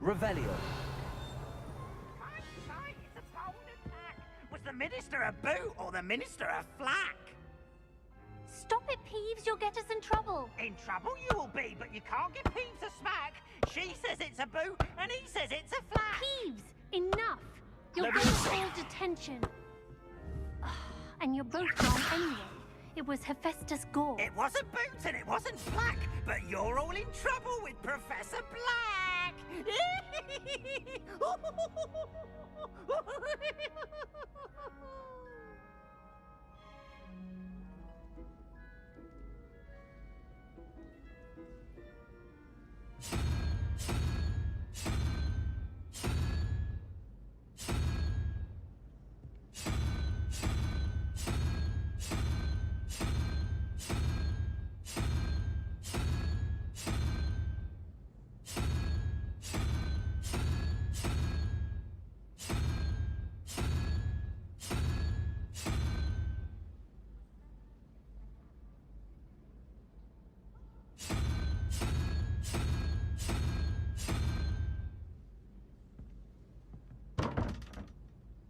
Speaker 2: Revelio.
Speaker 12: It's a bold attack! Was the minister a boot or the minister a flack?
Speaker 8: Stop it, Peeves! You'll get us in trouble!
Speaker 12: In trouble you will be, but you can't give Peeves a smack. She says it's a boot, and he says it's a flack.
Speaker 8: Peeves! Enough! You'll get us all detention. And you're both wrong anyway. It was Hephaestus Gore.
Speaker 12: It wasn't boot and it wasn't flack, but you're all in trouble with Professor Black.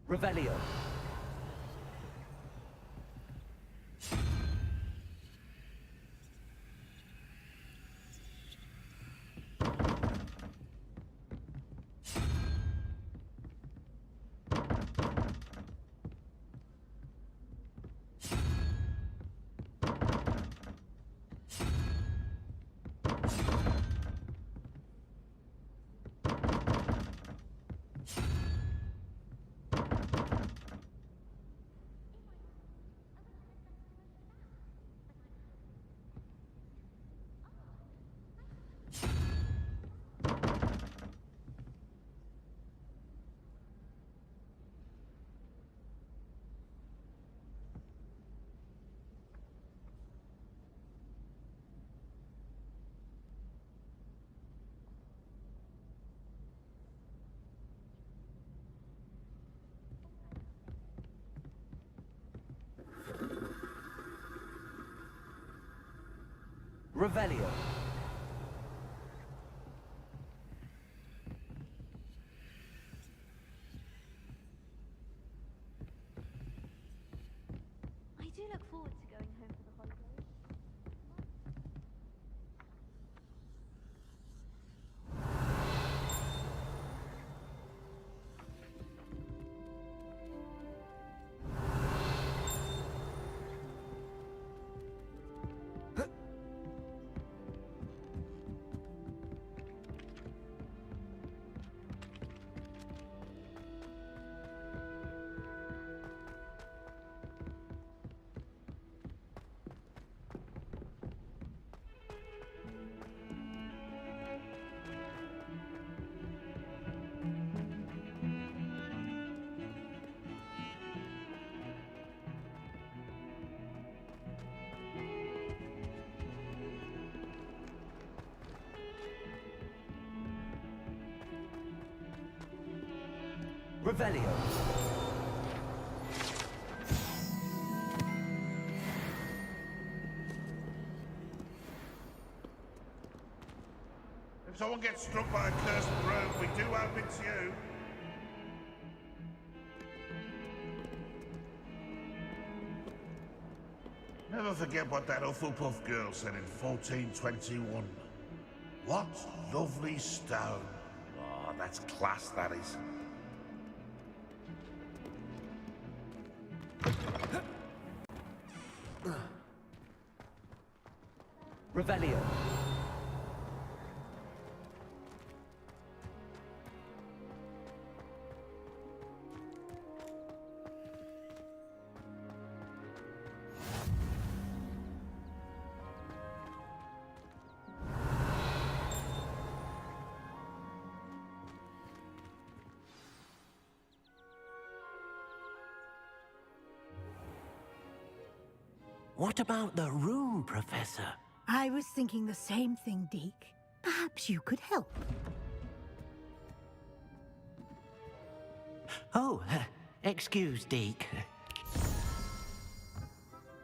Speaker 2: Revelio. Revelio.
Speaker 8: I do look forward to going home for the holidays.
Speaker 2: Revelio.
Speaker 18: If someone gets struck by a cursed rogue, we do hope it's you. Never forget what that Hufflepuff girl said in 1421. What lovely stone. Oh, that's class, that is.
Speaker 2: Revelio.
Speaker 5: What about the room, Professor?
Speaker 4: I was thinking the same thing, Deke. Perhaps you could help.
Speaker 5: Oh, excuse, Deke.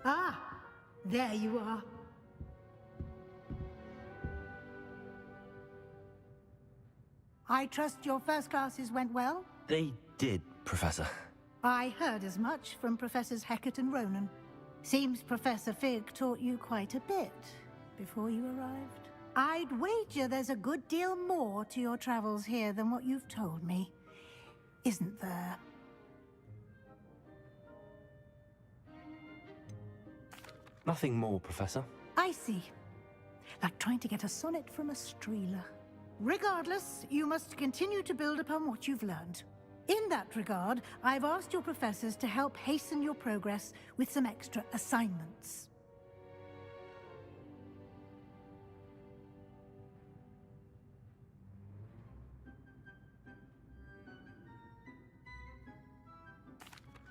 Speaker 4: Ah, there you are. I trust your first classes went well?
Speaker 2: They did, Professor.
Speaker 4: I heard as much from Professors Hecat and Ronan. Seems Professor Fig taught you quite a bit before you arrived. I'd wager there's a good deal more to your travels here than what you've told me. Isn't there?
Speaker 2: Nothing more, Professor.
Speaker 4: I see. Like trying to get a sonnet from a streeler. Regardless, you must continue to build upon what you've learned. In that regard, I've asked your professors to help hasten your progress with some extra assignments.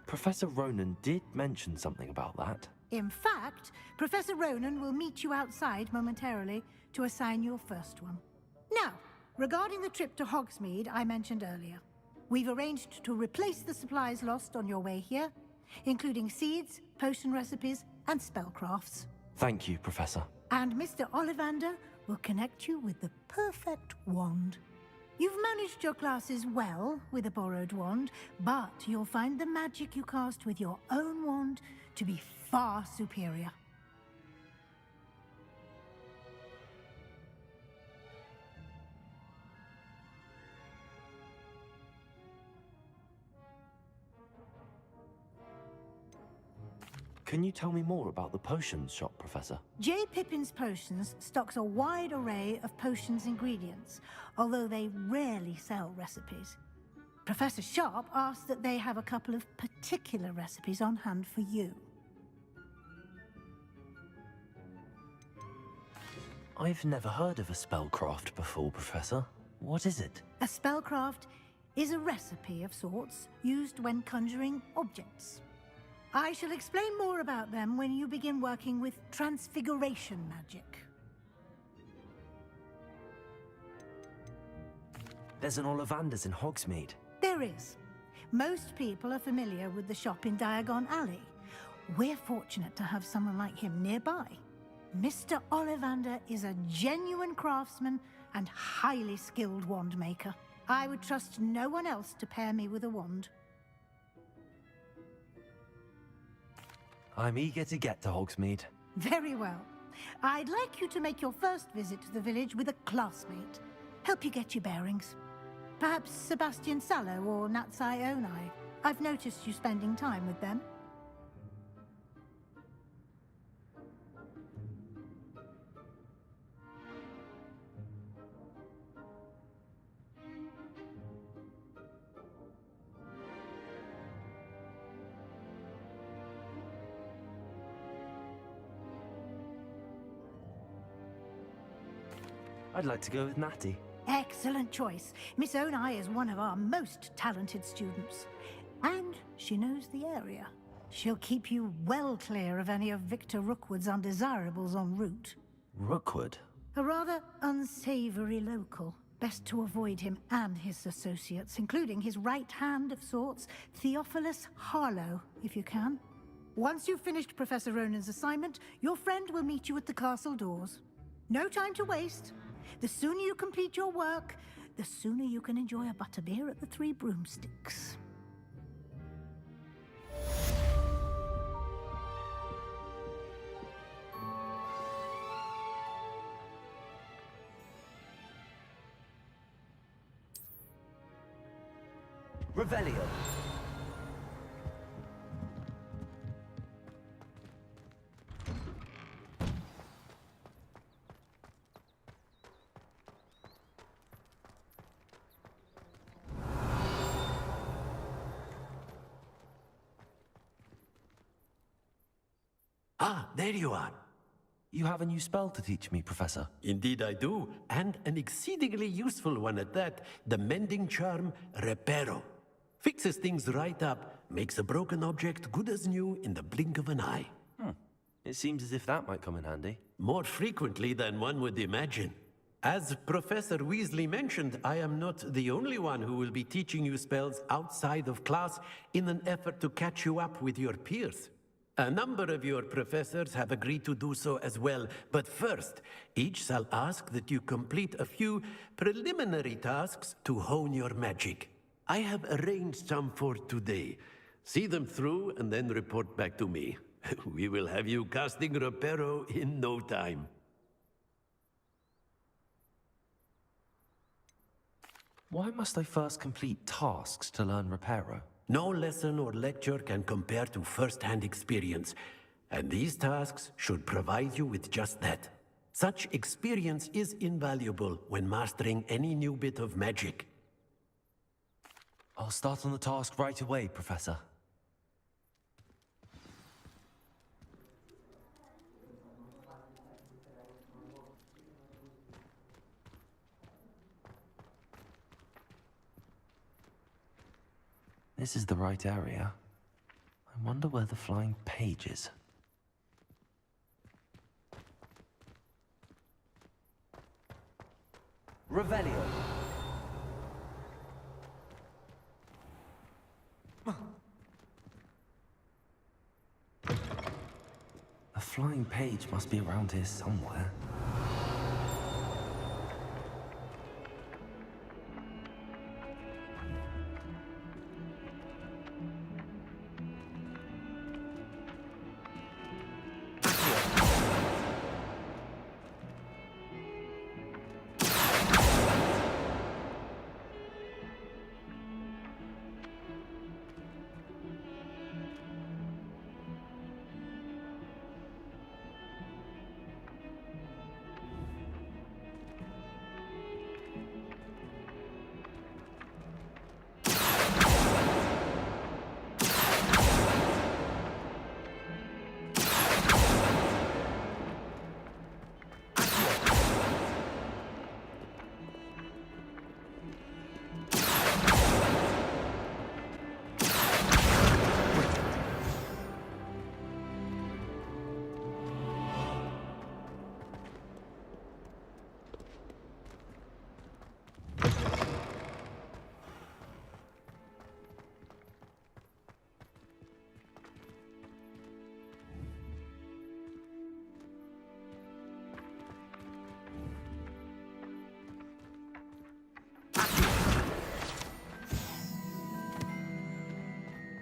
Speaker 2: Professor Ronan did mention something about that.
Speaker 4: In fact, Professor Ronan will meet you outside momentarily to assign your first one. Now, regarding the trip to Hogsmeade I mentioned earlier, we've arranged to replace the supplies lost on your way here, including seeds, potion recipes, and spellcrafts.
Speaker 2: Thank you, Professor.
Speaker 4: And Mr. Ollivander will connect you with the perfect wand. You've managed your classes well with a borrowed wand, but you'll find the magic you cast with your own wand to be far superior.
Speaker 2: Can you tell me more about the potions shop, Professor?
Speaker 4: J. Pippin's Potions stocks a wide array of potions ingredients, although they rarely sell recipes. Professor Sharp asked that they have a couple of particular recipes on hand for you.
Speaker 2: I've never heard of a spellcraft before, Professor. What is it?
Speaker 4: A spellcraft is a recipe of sorts used when conjuring objects. I shall explain more about them when you begin working with transfiguration magic.
Speaker 2: There's an Ollivander's in Hogsmeade.
Speaker 4: There is. Most people are familiar with the shop in Diagon Alley. We're fortunate to have someone like him nearby. Mr. Ollivander is a genuine craftsman and highly skilled wand maker. I would trust no one else to pair me with a wand.
Speaker 2: I'm eager to get to Hogsmeade.
Speaker 4: Very well. I'd like you to make your first visit to the village with a classmate. Help you get your bearings. Perhaps Sebastian Sallow or Natsai Onai. I've noticed you spending time with them.
Speaker 2: I'd like to go with Natty.
Speaker 4: Excellent choice. Miss Onai is one of our most talented students. And she knows the area. She'll keep you well clear of any of Victor Rookwood's undesirables en route.
Speaker 2: Rookwood?
Speaker 4: A rather unsavory local. Best to avoid him and his associates, including his right hand of sorts, Theophilus Harlow, if you can. Once you've finished Professor Ronan's assignment, your friend will meet you at the castle doors. No time to waste. The sooner you complete your work, the sooner you can enjoy a butterbeer at the Three Broomsticks.
Speaker 2: Revelio.
Speaker 17: Ah, there you are.
Speaker 2: You have a new spell to teach me, Professor.
Speaker 17: Indeed I do, and an exceedingly useful one at that. The mending charm, Reparo. Fixes things right up, makes a broken object good as new in the blink of an eye.
Speaker 2: It seems as if that might come in handy.
Speaker 17: More frequently than one would imagine. As Professor Weasley mentioned, I am not the only one who will be teaching you spells outside of class in an effort to catch you up with your peers. A number of your professors have agreed to do so as well, but first, each shall ask that you complete a few preliminary tasks to hone your magic. I have arranged some for today. See them through and then report back to me. We will have you casting Reparo in no time.
Speaker 2: Why must I first complete tasks to learn Reparo?
Speaker 17: No lesson or lecture can compare to first-hand experience, and these tasks should provide you with just that. Such experience is invaluable when mastering any new bit of magic.
Speaker 2: I'll start on the task right away, Professor. This is the right area. I wonder where the flying page is. Revelio. The flying page must be around here somewhere.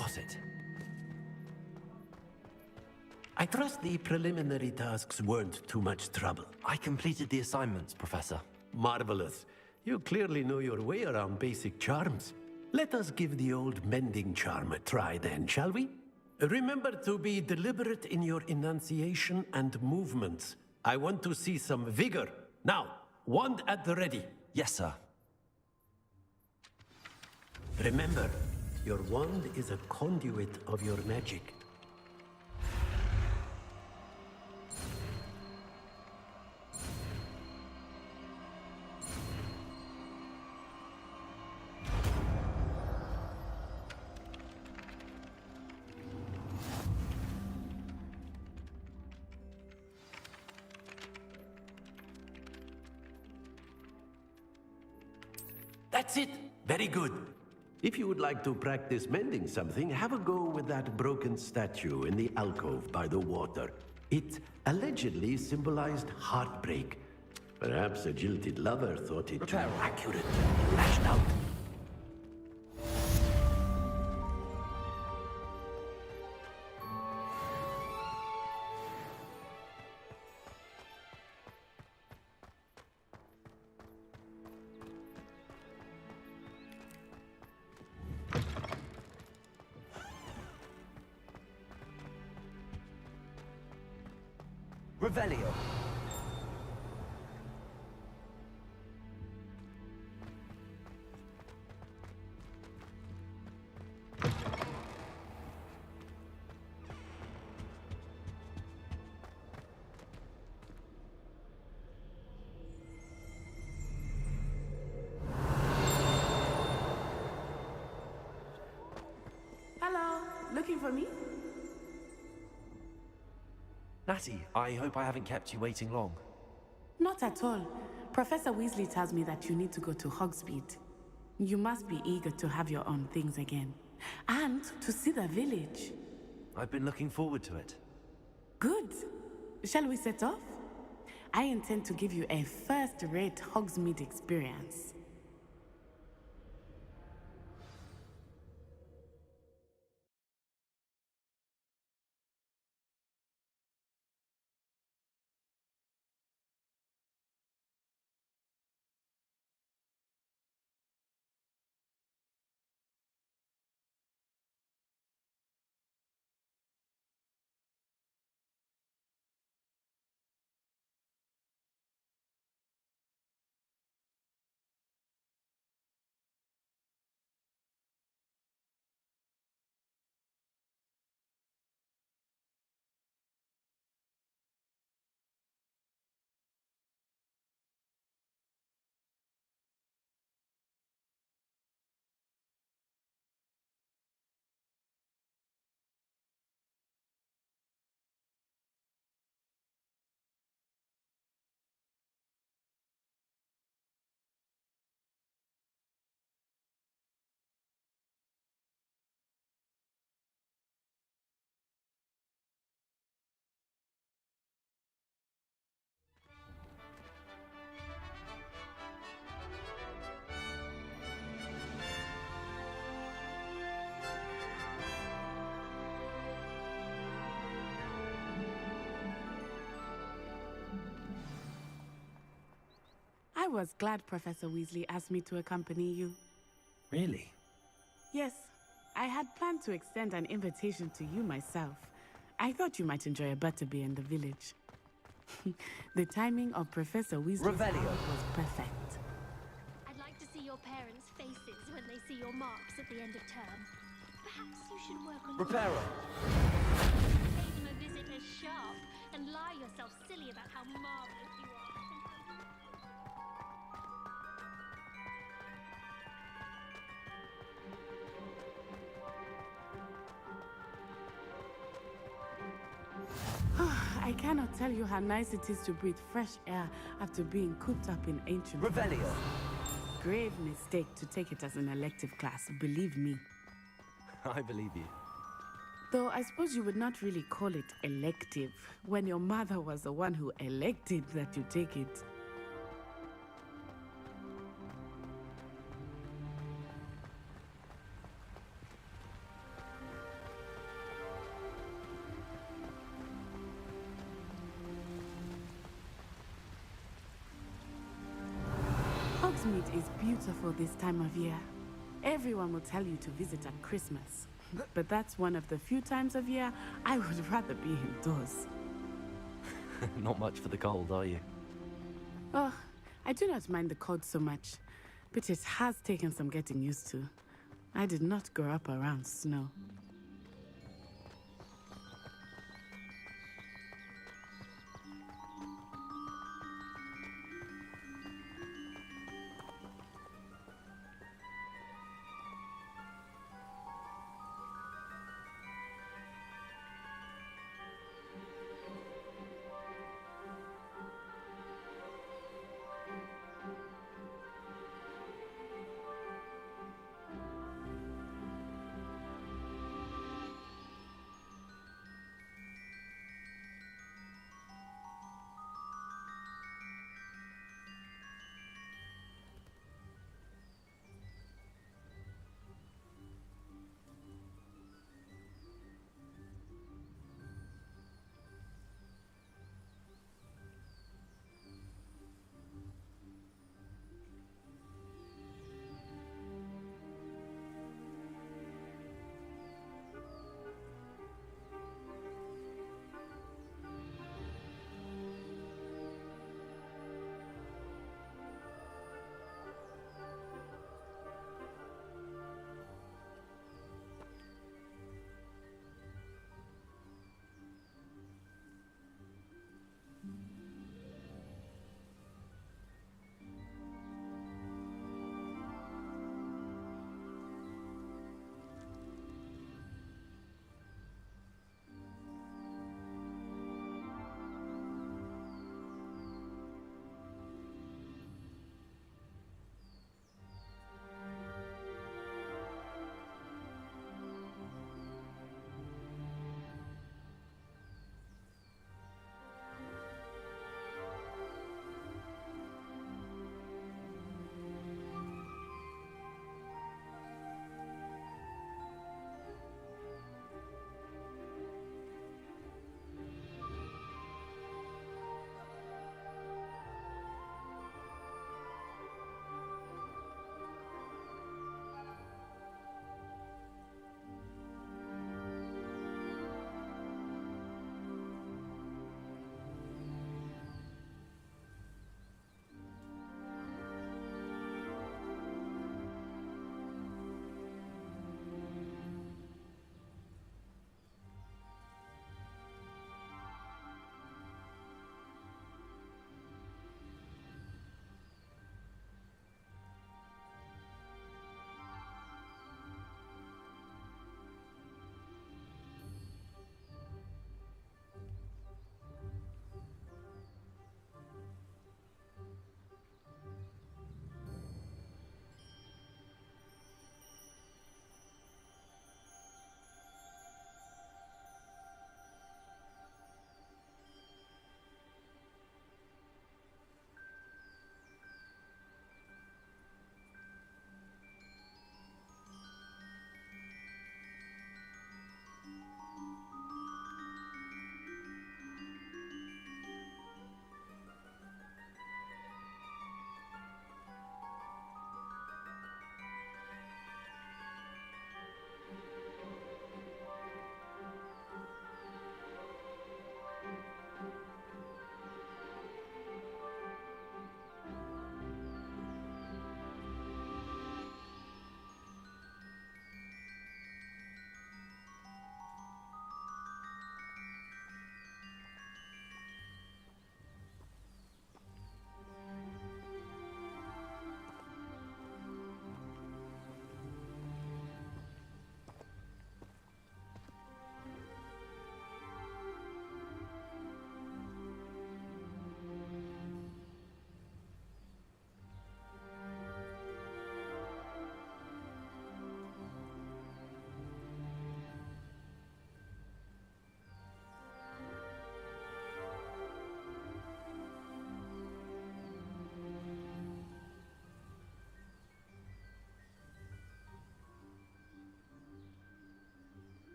Speaker 2: got it.
Speaker 17: I trust the preliminary tasks weren't too much trouble.
Speaker 2: I completed the assignments, Professor.
Speaker 17: Marvelous. You clearly know your way around basic charms. Let us give the old mending charm a try then, shall we? Remember to be deliberate in your enunciation and movements. I want to see some vigor. Now, wand at the ready.
Speaker 2: Yes, sir.
Speaker 17: Remember, your wand is a conduit of your magic. That's it. Very good. If you would like to practice mending something, have a go with that broken statue in the alcove by the water. It allegedly symbolized heartbreak. Perhaps a jilted lover thought it too accurate and lashed out.
Speaker 2: Revelio.
Speaker 16: Hello, looking for me?
Speaker 2: Natty, I hope I haven't kept you waiting long.
Speaker 16: Not at all. Professor Weasley tells me that you need to go to Hogsmeade. You must be eager to have your own things again. And to see the village.
Speaker 2: I've been looking forward to it.
Speaker 16: Good. Shall we set off? I intend to give you a first-rate Hogsmeade experience. I was glad Professor Weasley asked me to accompany you.
Speaker 2: Really?
Speaker 16: Yes, I had planned to extend an invitation to you myself. I thought you might enjoy a butterbeer in the village. The timing of Professor Weasley's
Speaker 2: Revelio
Speaker 16: was perfect.
Speaker 8: I'd like to see your parents' faces when they see your marks at the end of term. Perhaps you should work on
Speaker 2: Reparo.
Speaker 8: Pay them a visit as sharp and lie yourself silly about how marvelous you are.
Speaker 16: I cannot tell you how nice it is to breathe fresh air after being cooped up in ancient
Speaker 2: Revelio.
Speaker 16: forts. Grave mistake to take it as an elective class, believe me.
Speaker 2: I believe you.
Speaker 16: Though I suppose you would not really call it elective when your mother was the one who elected that you take it. Hogsmeade is beautiful this time of year. Everyone will tell you to visit at Christmas. But that's one of the few times of year I would rather be indoors.
Speaker 2: Not much for the cold, are you?
Speaker 16: Oh, I do not mind the cold so much, but it has taken some getting used to. I did not grow up around snow.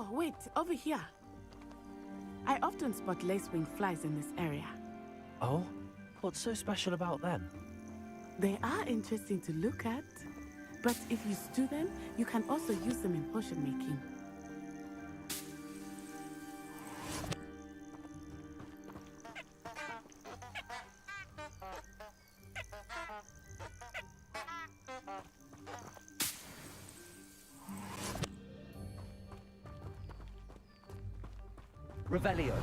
Speaker 16: Oh, wait, over here. I often spot lacewing flies in this area.
Speaker 2: Oh? What's so special about them?
Speaker 16: They are interesting to look at, but if you stew them, you can also use them in potion making.
Speaker 2: Revelio.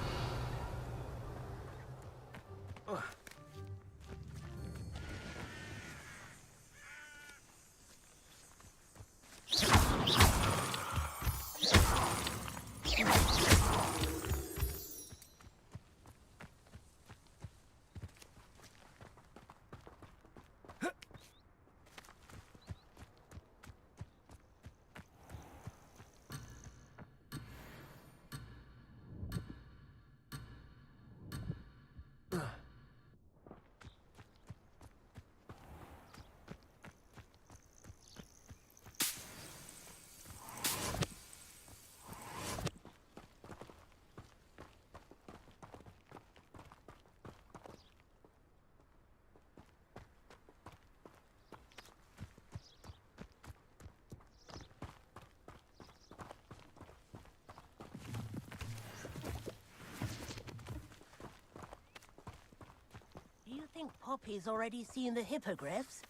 Speaker 19: Do you think Poppy's already seen the hippogriffs?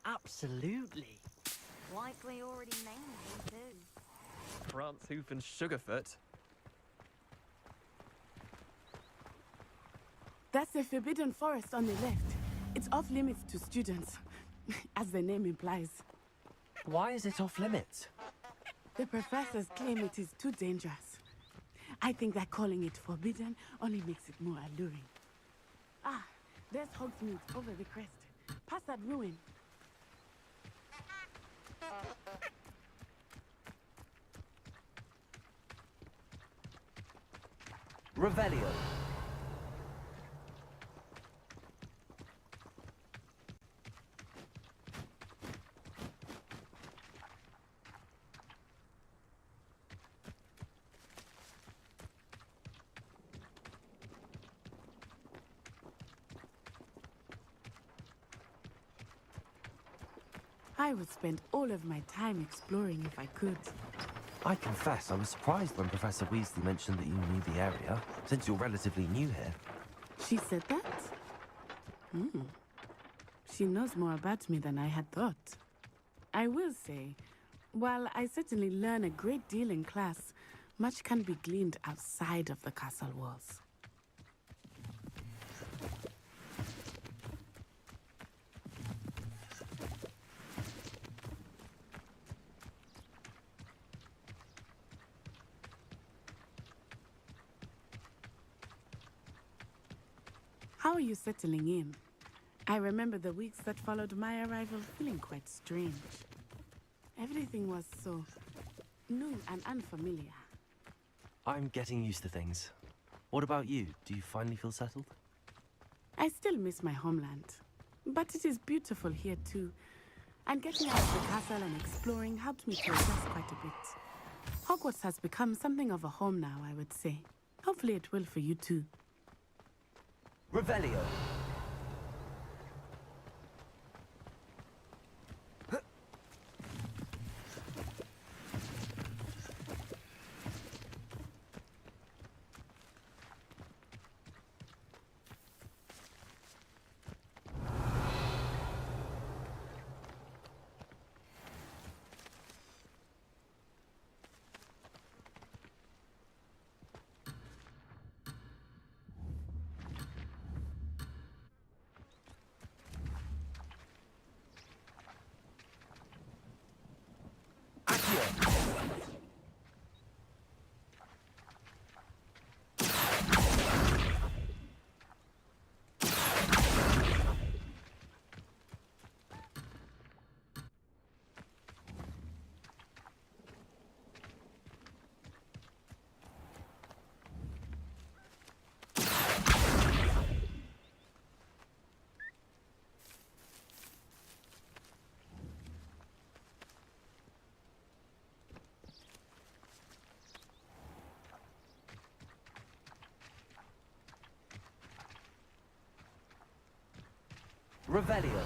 Speaker 15: Absolutely.
Speaker 6: Likely already named them too.
Speaker 15: Prance, Hoof, and Sugarfoot.
Speaker 16: That's the Forbidden Forest on the left. It's off limits to students, as the name implies.
Speaker 2: Why is it off limits?
Speaker 16: The professors claim it is too dangerous. I think that calling it forbidden only makes it more alluring. Ah, there's Hogsmeade over the crest. Past that ruin.
Speaker 2: Revelio.
Speaker 16: I would spend all of my time exploring if I could.
Speaker 2: I confess, I was surprised when Professor Weasley mentioned that you knew the area, since you're relatively new here.
Speaker 16: She said that? She knows more about me than I had thought. I will say, while I certainly learn a great deal in class, much can be gleaned outside of the castle walls. How are you settling in? I remember the weeks that followed my arrival feeling quite strange. Everything was so new and unfamiliar.
Speaker 2: I'm getting used to things. What about you? Do you finally feel settled?
Speaker 16: I still miss my homeland, but it is beautiful here too. And getting out of the castle and exploring helped me to adjust quite a bit. Hogwarts has become something of a home now, I would say. Hopefully it will for you too.
Speaker 2: Revelio. Revelio.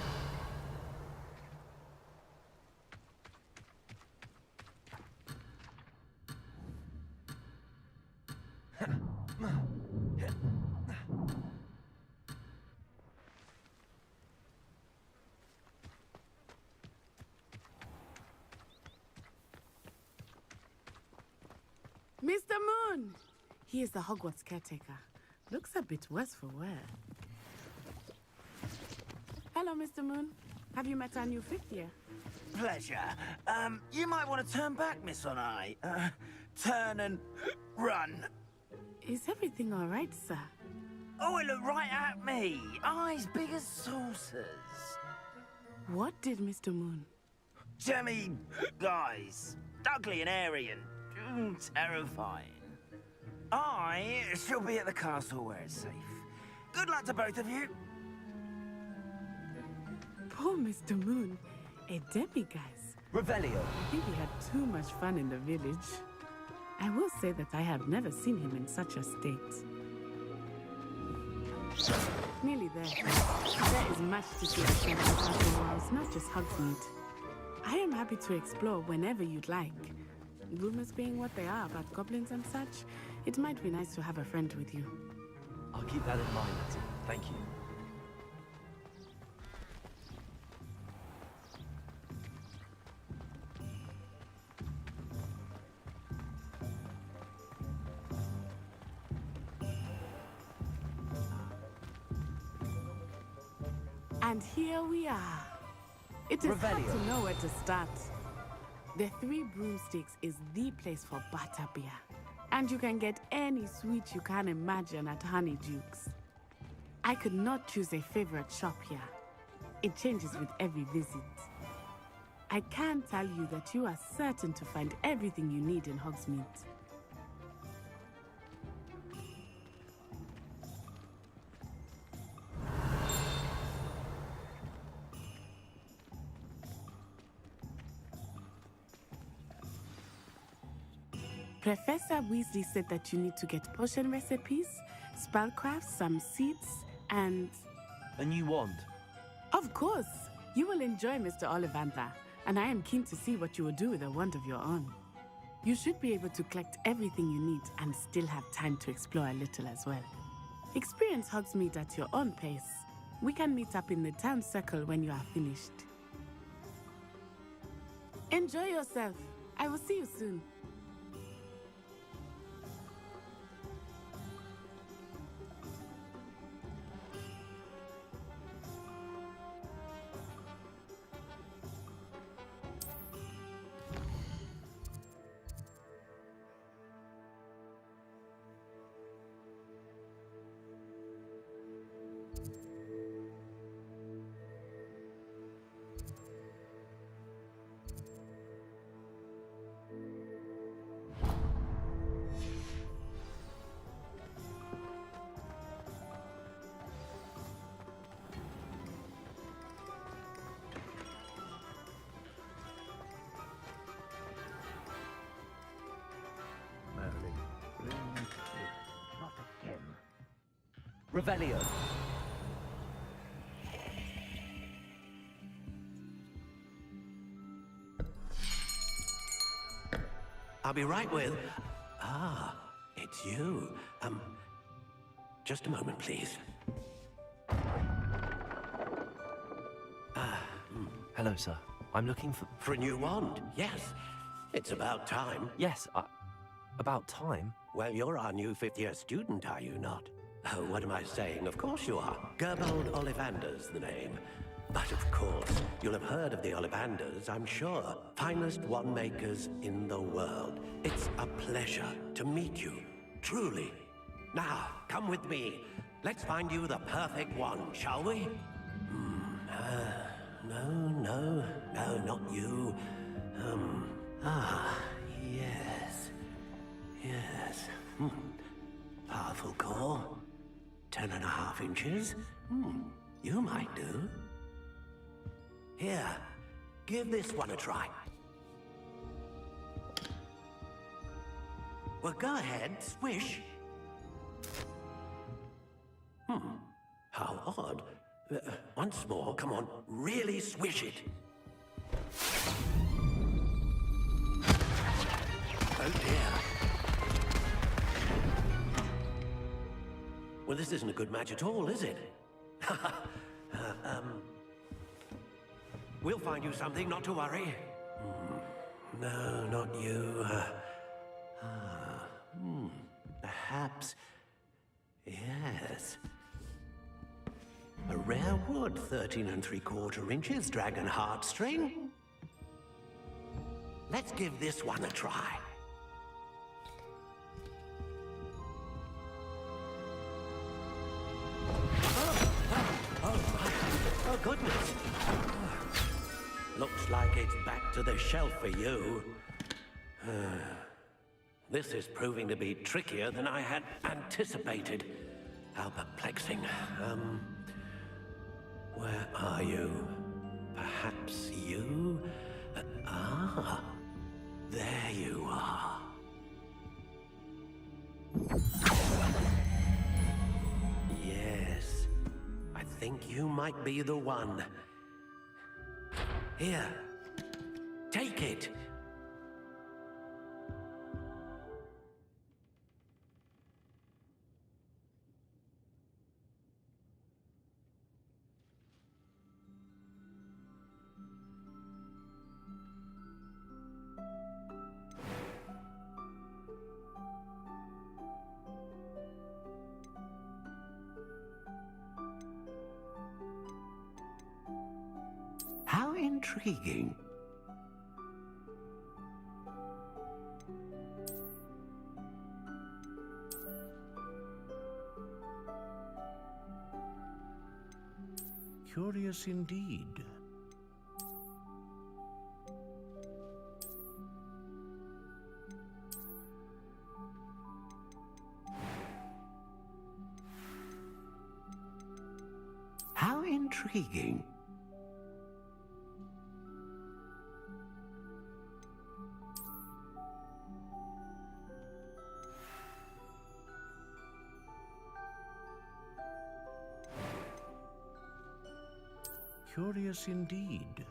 Speaker 16: Mr. Moon! He is the Hogwarts caretaker. Looks a bit worse for wear. Hello, Mr. Moon. Have you met our new fifth year?
Speaker 5: Pleasure. You might want to turn back, Miss Onai. Turn and run.
Speaker 16: Is everything all right, sir?
Speaker 5: Oh, it looked right at me. Eyes big as saucers.
Speaker 16: What did Mr. Moon?
Speaker 5: Jemmy guys. Ugly and airy and terrifying. I shall be at the castle where it's safe. Good luck to both of you.
Speaker 16: Poor Mr. Moon. A demiguise.
Speaker 2: Revelio.
Speaker 16: I think he had too much fun in the village. I will say that I have never seen him in such a state. Nearly there. There is much to see outside the castle walls, not just Hogsmeade. I am happy to explore whenever you'd like. Rumors being what they are about goblins and such, it might be nice to have a friend with you.
Speaker 2: I'll keep that in mind. Thank you.
Speaker 16: And here we are. It is hard to know where to start. The Three Broomsticks is the place for butterbeer. And you can get any sweet you can imagine at Honeydukes. I could not choose a favorite shop here. It changes with every visit. I can tell you that you are certain to find everything you need in Hogsmeade. Professor Weasley said that you need to get potion recipes, spellcrafts, some seeds, and...
Speaker 2: A new wand?
Speaker 16: Of course! You will enjoy Mr. Ollivander, and I am keen to see what you will do with a wand of your own. You should be able to collect everything you need and still have time to explore a little as well. Experience Hogsmeade at your own pace. We can meet up in the town circle when you are finished. Enjoy yourself. I will see you soon.
Speaker 2: Revelio.
Speaker 17: I'll be right with... Ah, it's you. Just a moment, please.
Speaker 2: Hello, sir. I'm looking for...
Speaker 17: For a new wand, yes. It's about time.
Speaker 2: Yes, about time?
Speaker 17: Well, you're our new fifth-year student, are you not? Oh, what am I saying? Of course you are. Gerbold Ollivander's the name. But of course, you'll have heard of the Ollivanders, I'm sure. Finest wand makers in the world. It's a pleasure to meet you, truly. Now, come with me. Let's find you the perfect wand, shall we? No, not you. Yes. Powerful core. 10.5 inches. You might do. Here, give this one a try. Well, go ahead, swish. How odd. Once more, come on, really swish it. Oh dear. Well, this isn't a good match at all, is it? We'll find you something, not to worry. No, not you. Perhaps... Yes. A rare wood, 13 3/4 inches, dragon heartstring. Let's give this one a try. Oh, goodness. Looks like it's back to the shelf for you. This is proving to be trickier than I had anticipated. How perplexing. Where are you? Perhaps you? There you are. Yes, I think you might be the one. Here, take it. How intriguing.
Speaker 18: Curious indeed.
Speaker 17: How intriguing.
Speaker 18: Curious indeed.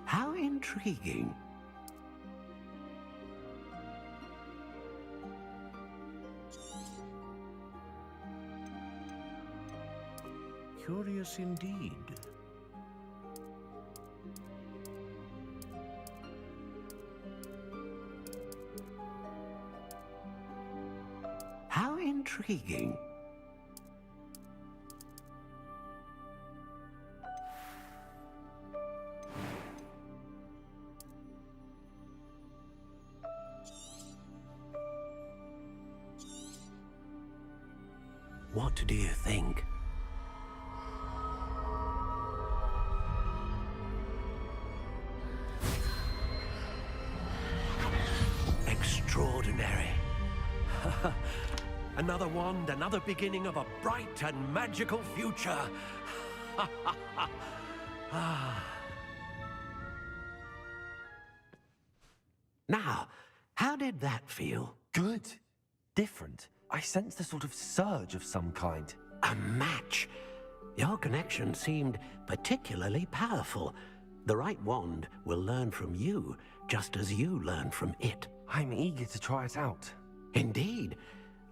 Speaker 17: How intriguing.
Speaker 18: Curious indeed.
Speaker 17: How intriguing. What do you think? Extraordinary. Another wand, another beginning of a bright and magical future. Now, how did that feel?
Speaker 2: Good. Different. I sensed a sort of surge of some kind.
Speaker 17: A match. Your connection seemed particularly powerful. The right wand will learn from you, just as you learn from it.
Speaker 2: I'm eager to try it out.
Speaker 17: Indeed.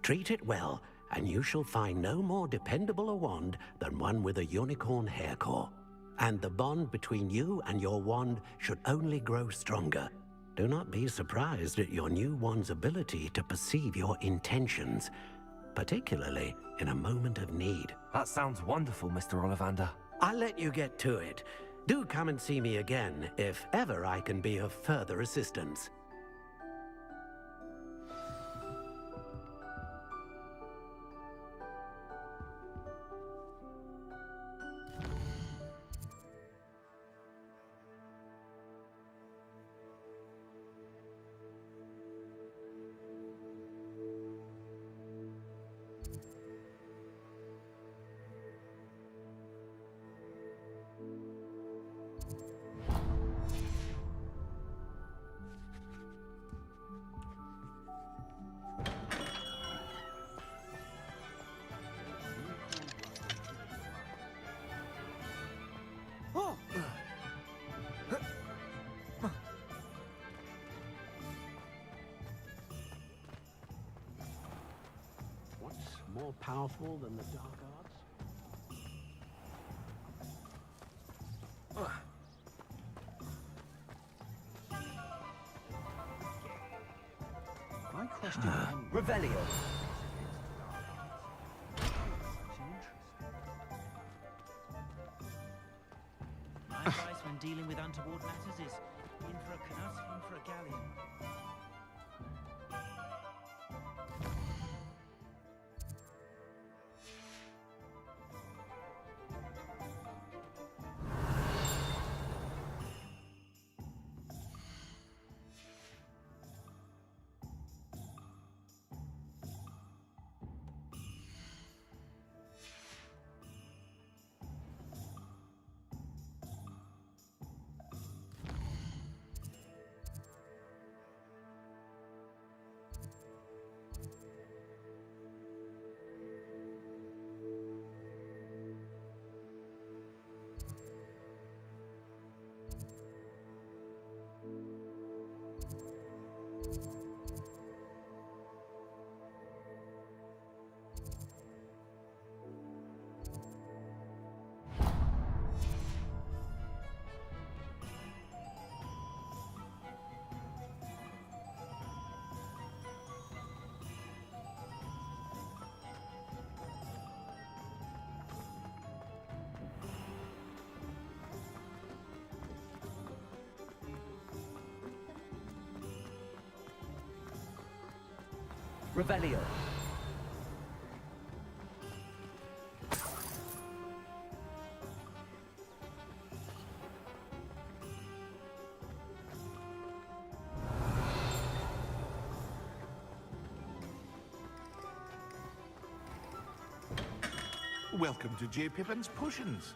Speaker 17: Treat it well, and you shall find no more dependable a wand than one with a unicorn hair core. And the bond between you and your wand should only grow stronger. Do not be surprised at your new wand's ability to perceive your intentions, particularly in a moment of need.
Speaker 2: That sounds wonderful, Mr. Ollivander.
Speaker 17: I'll let you get to it. Do come and see me again if ever I can be of further assistance. What's more powerful than the dark arts?
Speaker 1: My question
Speaker 2: Revelio.
Speaker 20: My advice when dealing with untoward matters is in for a canut, in for a galleon.
Speaker 2: Revelio.
Speaker 18: Welcome to J. Pippin's Potions.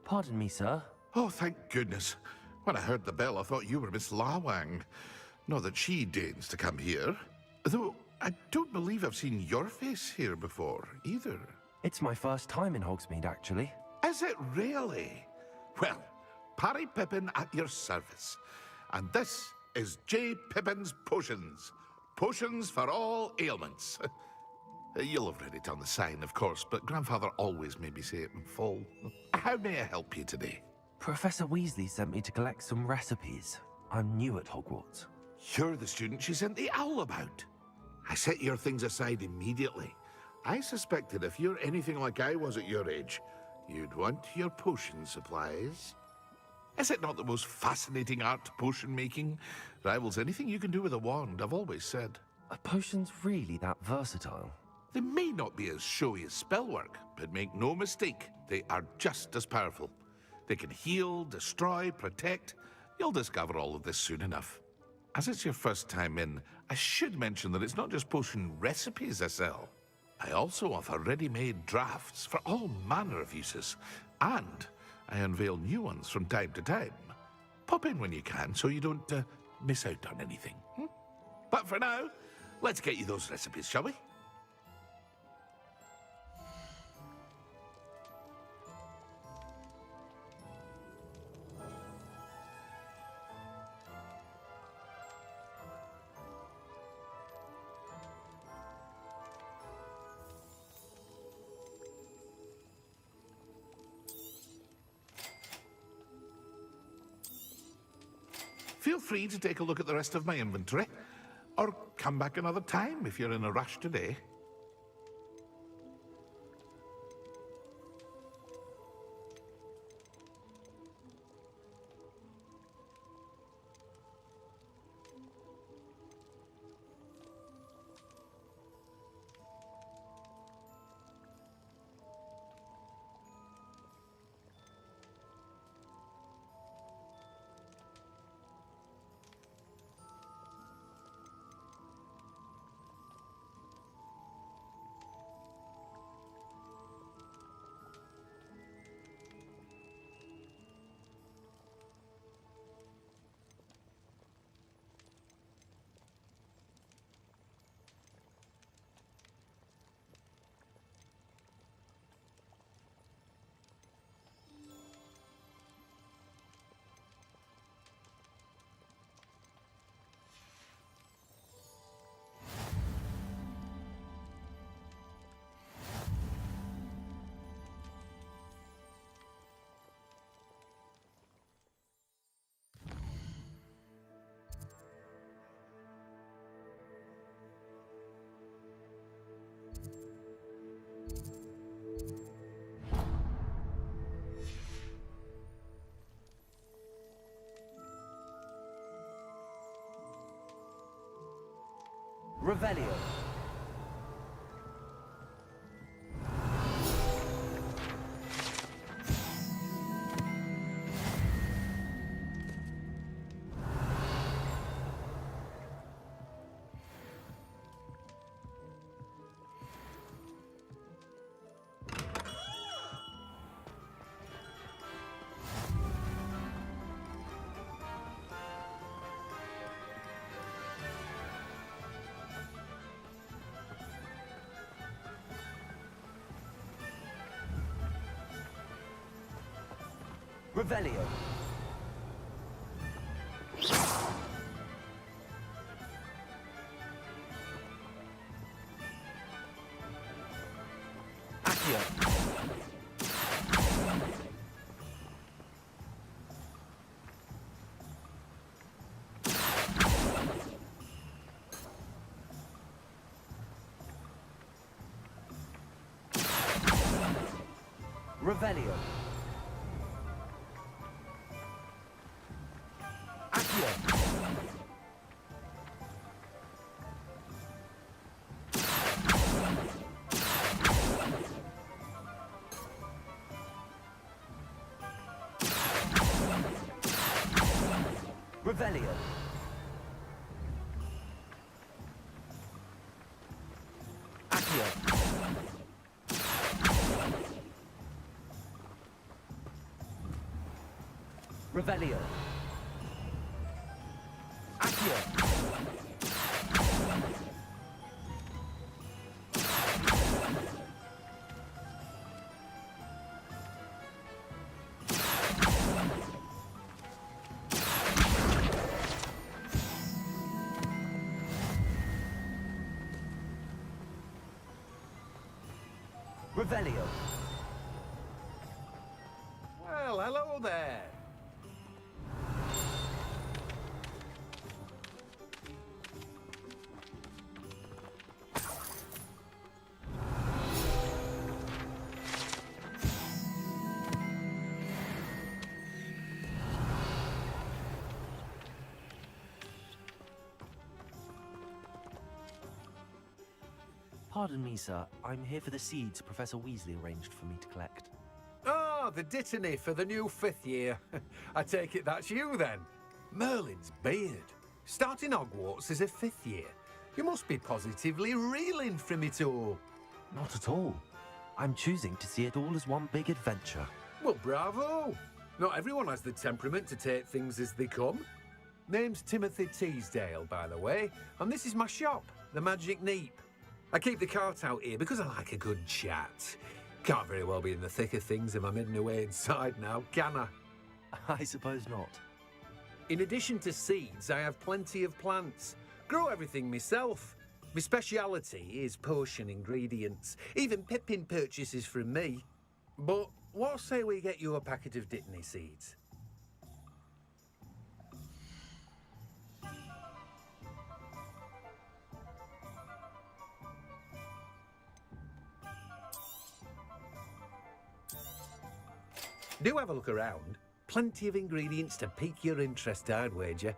Speaker 2: Pardon me, sir.
Speaker 18: Oh, thank goodness. When I heard the bell, I thought you were Miss Lawang. Not that she deigns to come here. Though, I don't believe I've seen your face here before, either.
Speaker 2: It's my first time in Hogsmeade, actually.
Speaker 18: Is it really? Well, Parry Pippin at your service. And this is J. Pippin's Potions. Potions for all ailments. You'll have read it on the sign, of course, but Grandfather always made me say it in full. How may I help you today?
Speaker 2: Professor Weasley sent me to collect some recipes. I'm new at Hogwarts.
Speaker 18: You're the student she sent the owl about. I set your things aside immediately. I suspected if you're anything like I was at your age, you'd want your potion supplies. Is it not the most fascinating art, potion making? Rivals anything you can do with a wand, I've always said.
Speaker 2: Are potions really that versatile?
Speaker 18: They may not be as showy as spellwork, but make no mistake, they are just as powerful. They can heal, destroy, protect. You'll discover all of this soon enough. As it's your first time in, I should mention that it's not just potion recipes I sell. I also offer ready-made drafts for all manner of uses, and I unveil new ones from time to time. Pop in when you can so you don't miss out on anything. But for now, let's get you those recipes, shall we? Feel free to take a look at the rest of my inventory, or come back another time if you're in a rush today.
Speaker 2: Revelio. Revelio. Accio. Revelio. Accio. Revelio. Accio. Revelio. Accio. Revelio.
Speaker 17: Well, hello there.
Speaker 2: Pardon me, sir. I'm here for the seeds Professor Weasley arranged for me to collect.
Speaker 17: Ah, the dittany for the new 5th year. I take it that's you then. Merlin's beard. Starting Hogwarts as a 5th year. You must be positively reeling from it all.
Speaker 2: Not at all. I'm choosing to see it all as one big adventure.
Speaker 17: Well, bravo. Not everyone has the temperament to take things as they come. Name's Timothy Teasdale, by the way, and this is my shop, the Magic Neep. I keep the cart out here because I like a good chat. Can't very well be in the thick of things if I'm hidden away inside now, can I?
Speaker 2: I suppose not.
Speaker 17: In addition to seeds, I have plenty of plants. Grow everything myself. My speciality is potion ingredients. Even Pippin purchases from me. But what say we get you a packet of dittany seeds?
Speaker 21: Do have a look around. Plenty of ingredients to pique your interest, I'd wager.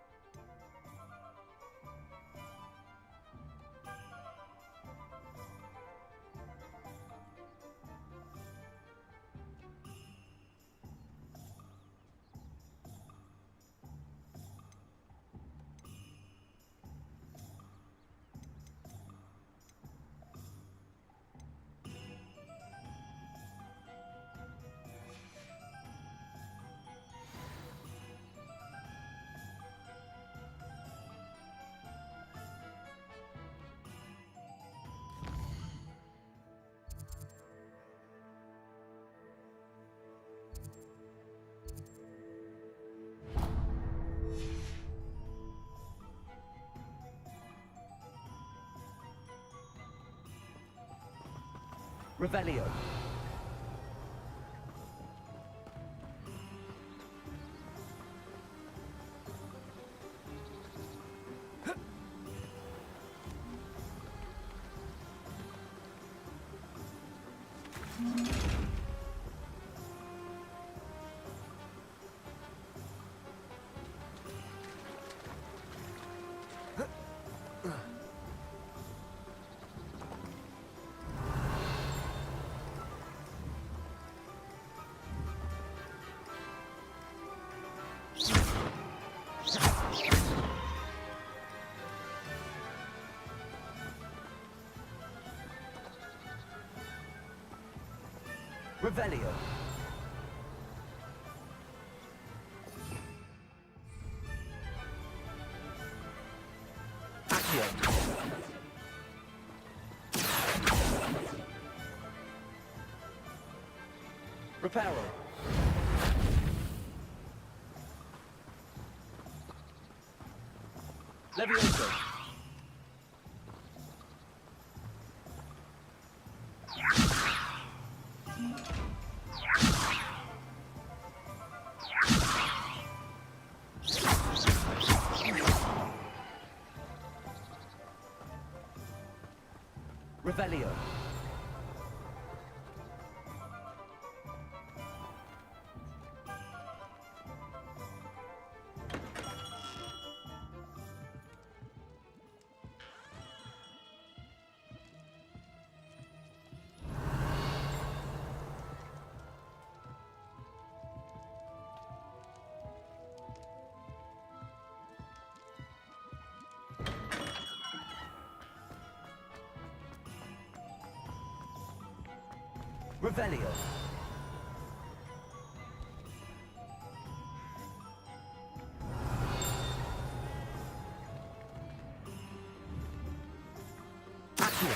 Speaker 2: Revelio. Revelio. Accio. Reparo. Levioso. Revelio. Revelio. Accio.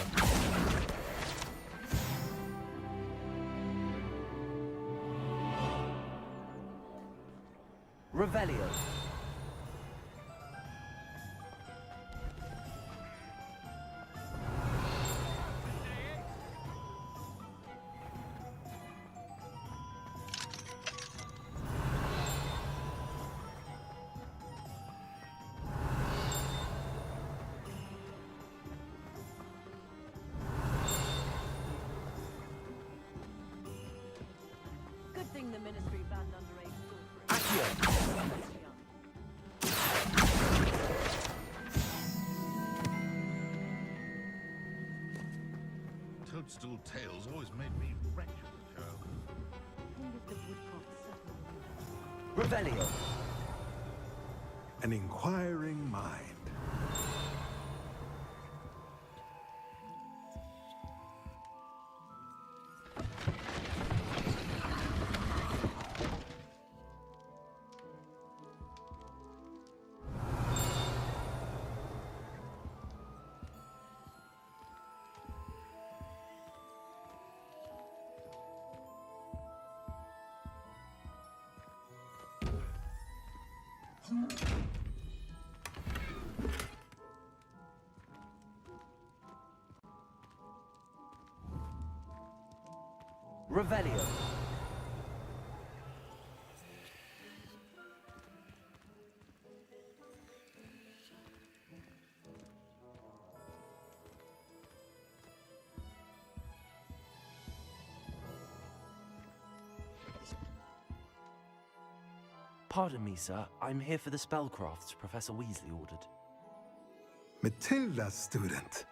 Speaker 2: Revelio.
Speaker 11: Good thing the Ministry banned underage sorcery.
Speaker 2: Accio.
Speaker 18: Toadstool tales always made me wretched as a child.
Speaker 2: Revelio.
Speaker 22: An inquiring mind.
Speaker 2: Revelio. Pardon me, sir. I'm here for the spellcrafts Professor Weasley ordered.
Speaker 3: Matilda's student.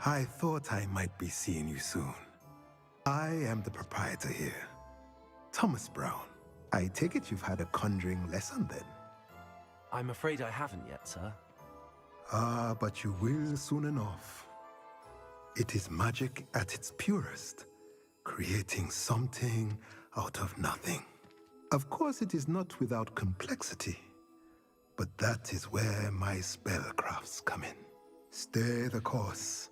Speaker 3: I thought I might be seeing you soon. I am the proprietor here, Thomas Brown. I take it you've had a conjuring lesson then?
Speaker 2: I'm afraid I haven't yet, sir.
Speaker 3: Ah, but you will soon enough. It is magic at its purest, creating something out of nothing. Of course, it is not without complexity, but that is where my spellcrafts come in. Stay the course,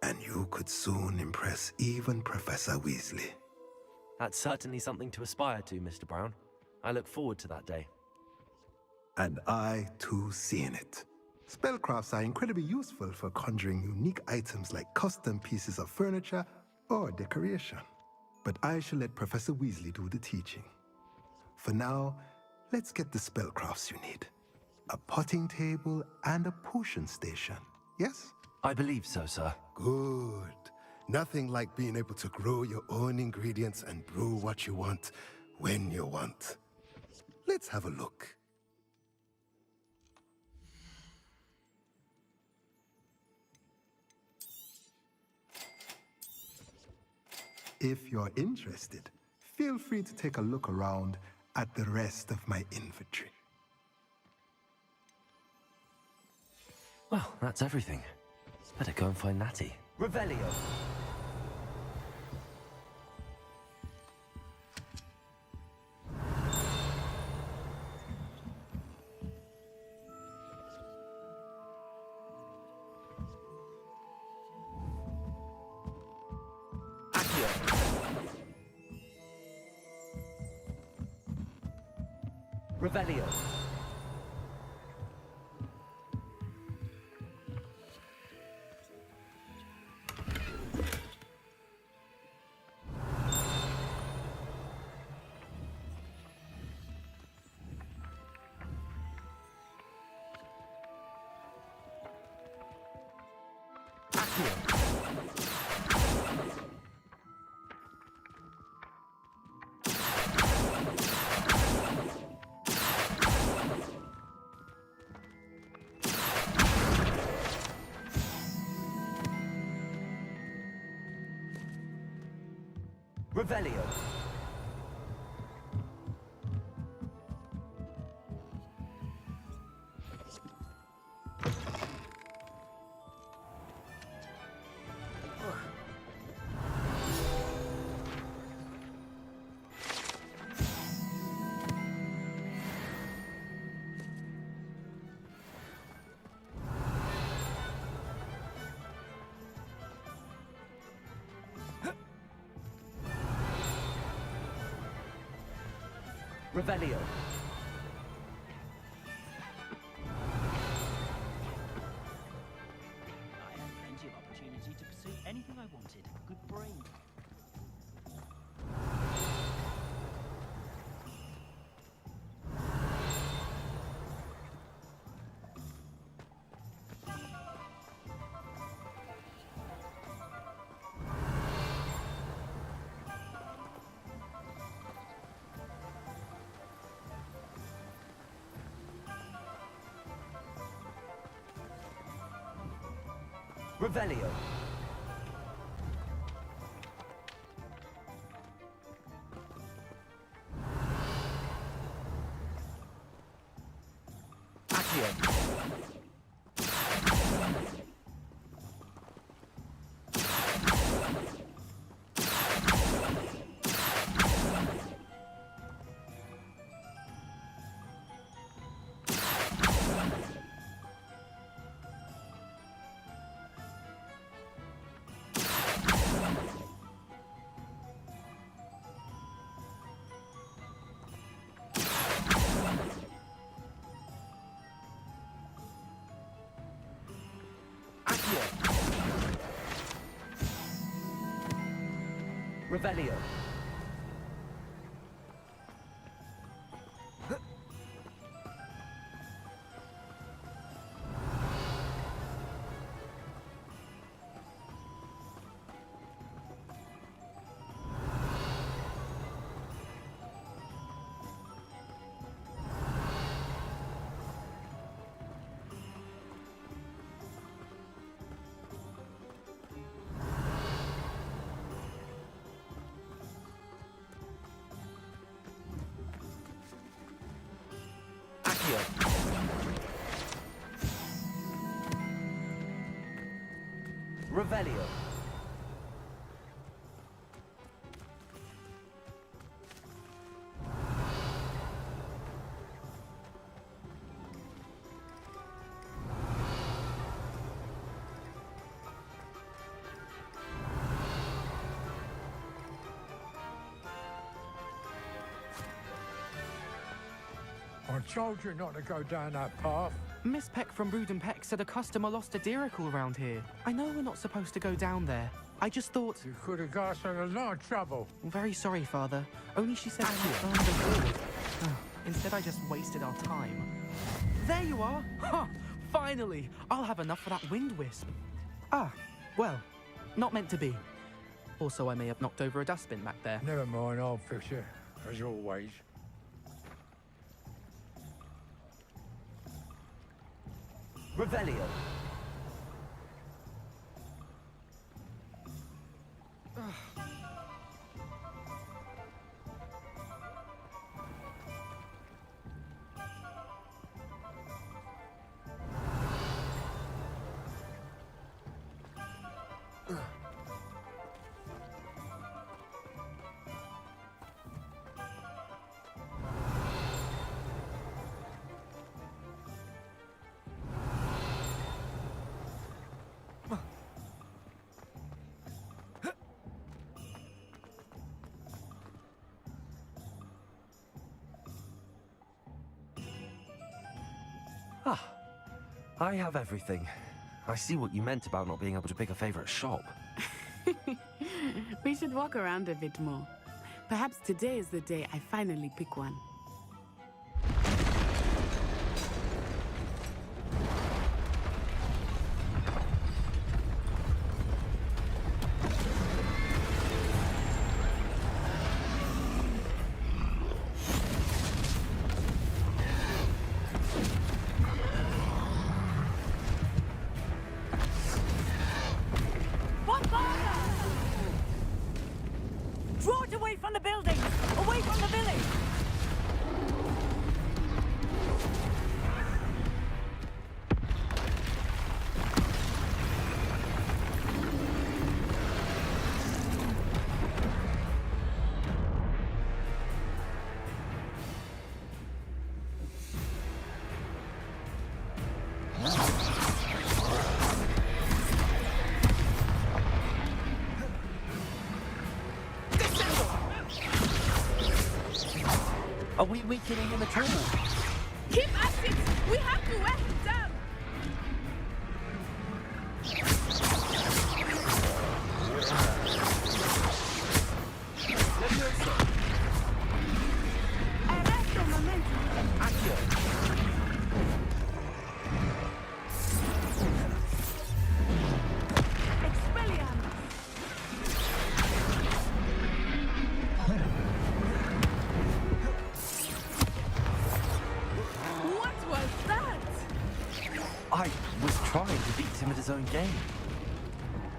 Speaker 3: and you could soon impress even Professor Weasley.
Speaker 2: That's certainly something to aspire to, Mr. Brown. I look forward to that day.
Speaker 3: And I, too, seeing it. Spellcrafts are incredibly useful for conjuring unique items like custom pieces of furniture or decoration. But I shall let Professor Weasley do the teaching. For now, let's get the spellcrafts you need. A potting table and a potion station, yes?
Speaker 2: I believe so, sir.
Speaker 3: Good. Nothing like being able to grow your own ingredients and brew what you want when you want. Let's have a look. If you're interested, feel free to take a look around at the rest of my inventory.
Speaker 2: Well, that's everything. Better go and find Natty. Revelio! Revelio. Revelio. Revelio.
Speaker 20: I had plenty of opportunity to pursue anything I wanted. Good brain.
Speaker 2: Revelio. Accio. Revelio. Revelio.
Speaker 10: I told you not to go down that path.
Speaker 22: Miss Peck from Brood and Peck said a customer lost a deeracle around here. I know we're not supposed to go down there. I just thought...
Speaker 10: You could have got us in a lot of trouble.
Speaker 22: I'm very sorry, Father. Only she said she found the board. Instead, I just wasted our time. There you are! Ha! Finally! I'll have enough for that wind wisp. Ah, well, not meant to be. Also, I may have knocked over a dustbin back there.
Speaker 10: Never mind, I'll fix it, as always.
Speaker 2: Revelio. Ah, I have everything. I see what you meant about not being able to pick a favorite shop.
Speaker 16: We should walk around a bit more. Perhaps today is the day I finally pick one.
Speaker 19: Draw it away from the building! Away from the village!
Speaker 2: Are we weakening him at all?
Speaker 16: Keep at it! We have to wear him down! Arresto momentum! Expelliarmus! What was that?
Speaker 2: I was trying to beat him at his own game.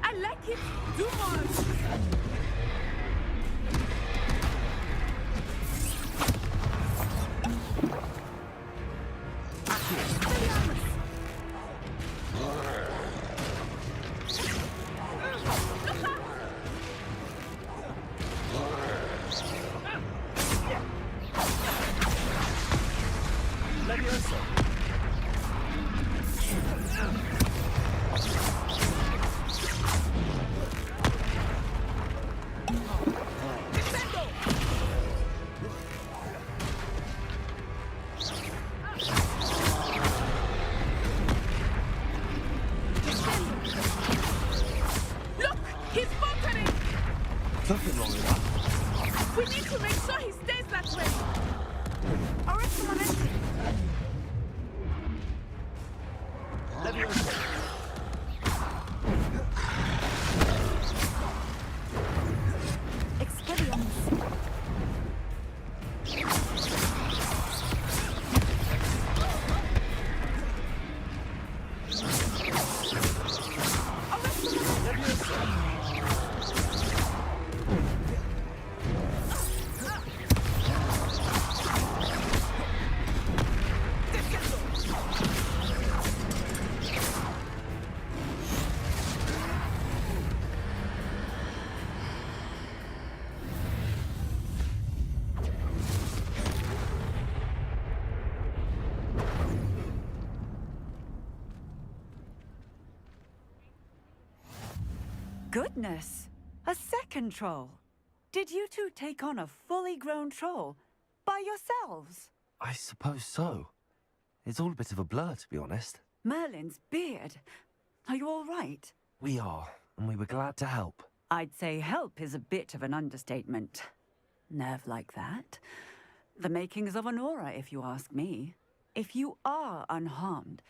Speaker 16: I like it. Do more. Look, he's faltering.
Speaker 2: Something wrong with that.
Speaker 16: We need to make sure he stays that way. Arresto momentum.
Speaker 6: Expelliarmus.
Speaker 7: Goodness! A second troll! Did you two take on a fully grown troll by yourselves?
Speaker 2: I suppose so. It's all a bit of a blur, to be honest.
Speaker 7: Merlin's beard. Are you all right?
Speaker 2: We are, and we were glad to help.
Speaker 7: I'd say help is a bit of an understatement. Nerve like that. The makings of an aura, if you ask me. If you are unharmed,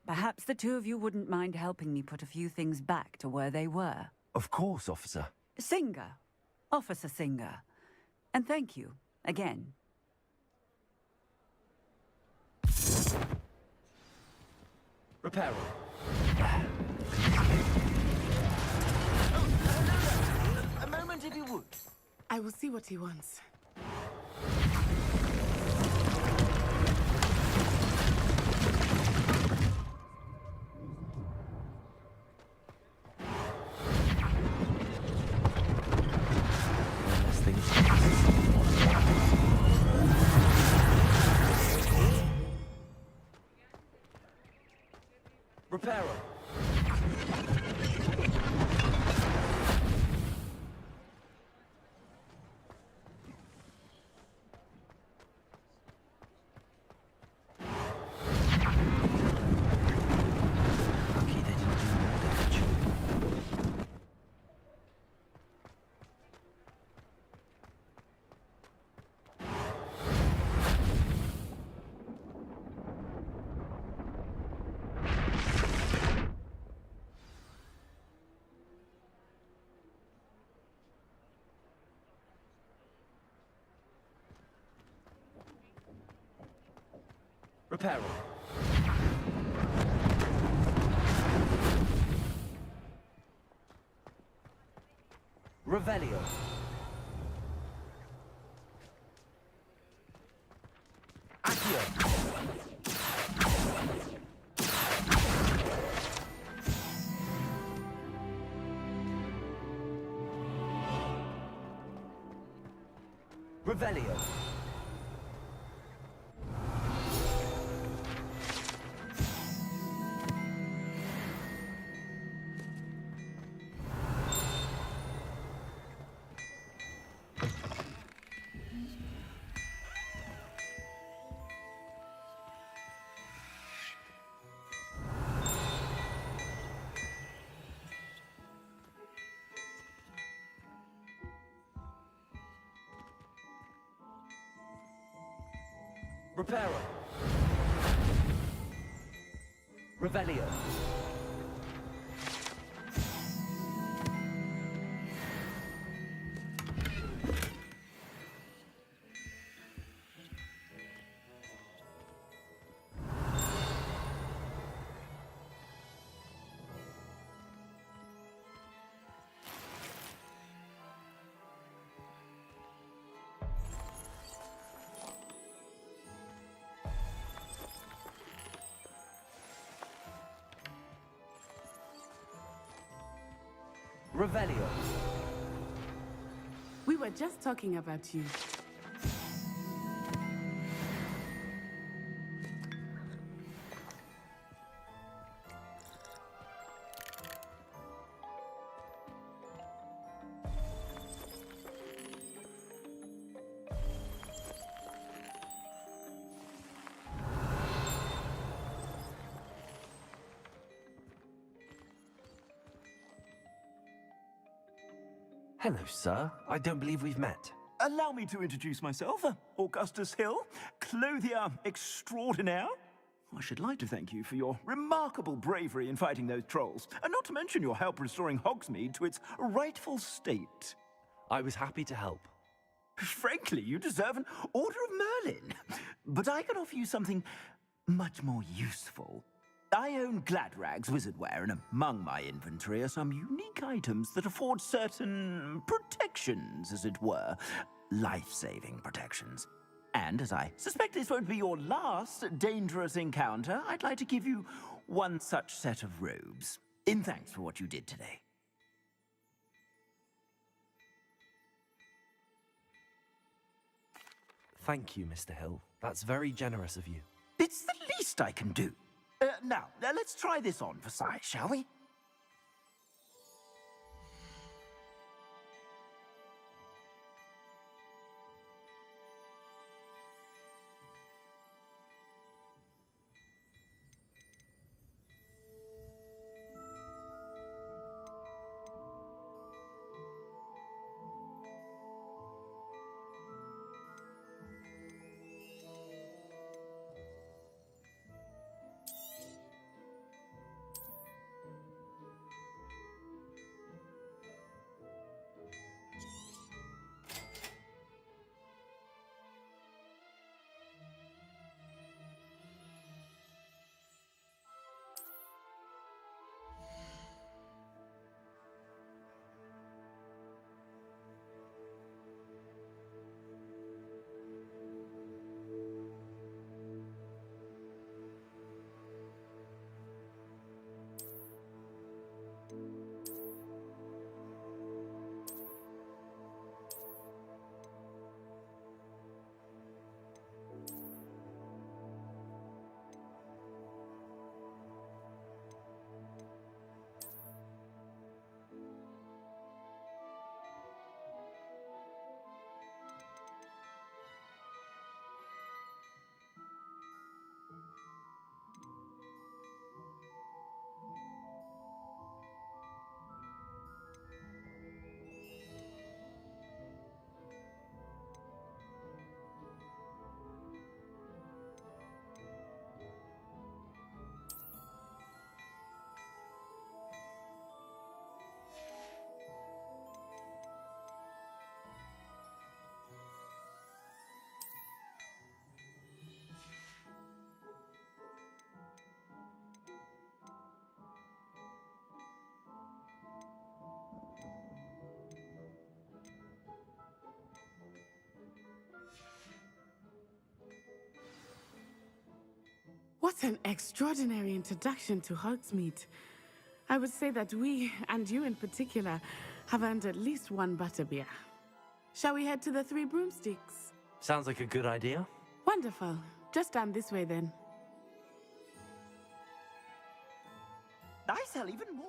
Speaker 7: perhaps the two of you wouldn't mind helping me put a few things back to where they were.
Speaker 2: Of course, officer.
Speaker 7: Singer. Officer Singer. And thank you, again.
Speaker 2: Reparo. A moment, if you would.
Speaker 16: I will see what he wants.
Speaker 2: Reparo. Lucky they didn't do more damage. Reparo. Revelio. Accio. Revelio. Reparo. Revelio. Revelio.
Speaker 16: We were just talking about you.
Speaker 2: Hello, sir. I don't believe we've met.
Speaker 13: Allow me to introduce myself, Augustus Hill, clothier extraordinaire. I should like to thank you for your remarkable bravery in fighting those trolls, and not to mention your help restoring Hogsmeade to its rightful state.
Speaker 2: I was happy to help.
Speaker 13: Frankly, you deserve an Order of Merlin. But I can offer you something much more useful. I own Gladrag's wizardware, and among my inventory are some unique items that afford certain protections, as it were. Life-saving protections. And as I suspect this won't be your last dangerous encounter, I'd like to give you one such set of robes, in thanks for what you did today.
Speaker 2: Thank you, Mr. Hill. That's very generous of you.
Speaker 13: It's the least I can do. Now, let's try this on for size, shall we?
Speaker 16: What an extraordinary introduction to Hogsmeade. I would say that we, and you in particular, have earned at least one butterbeer. Shall we head to the Three Broomsticks?
Speaker 2: Sounds like a good idea.
Speaker 16: Wonderful. Just down this way then.
Speaker 13: I sell even more.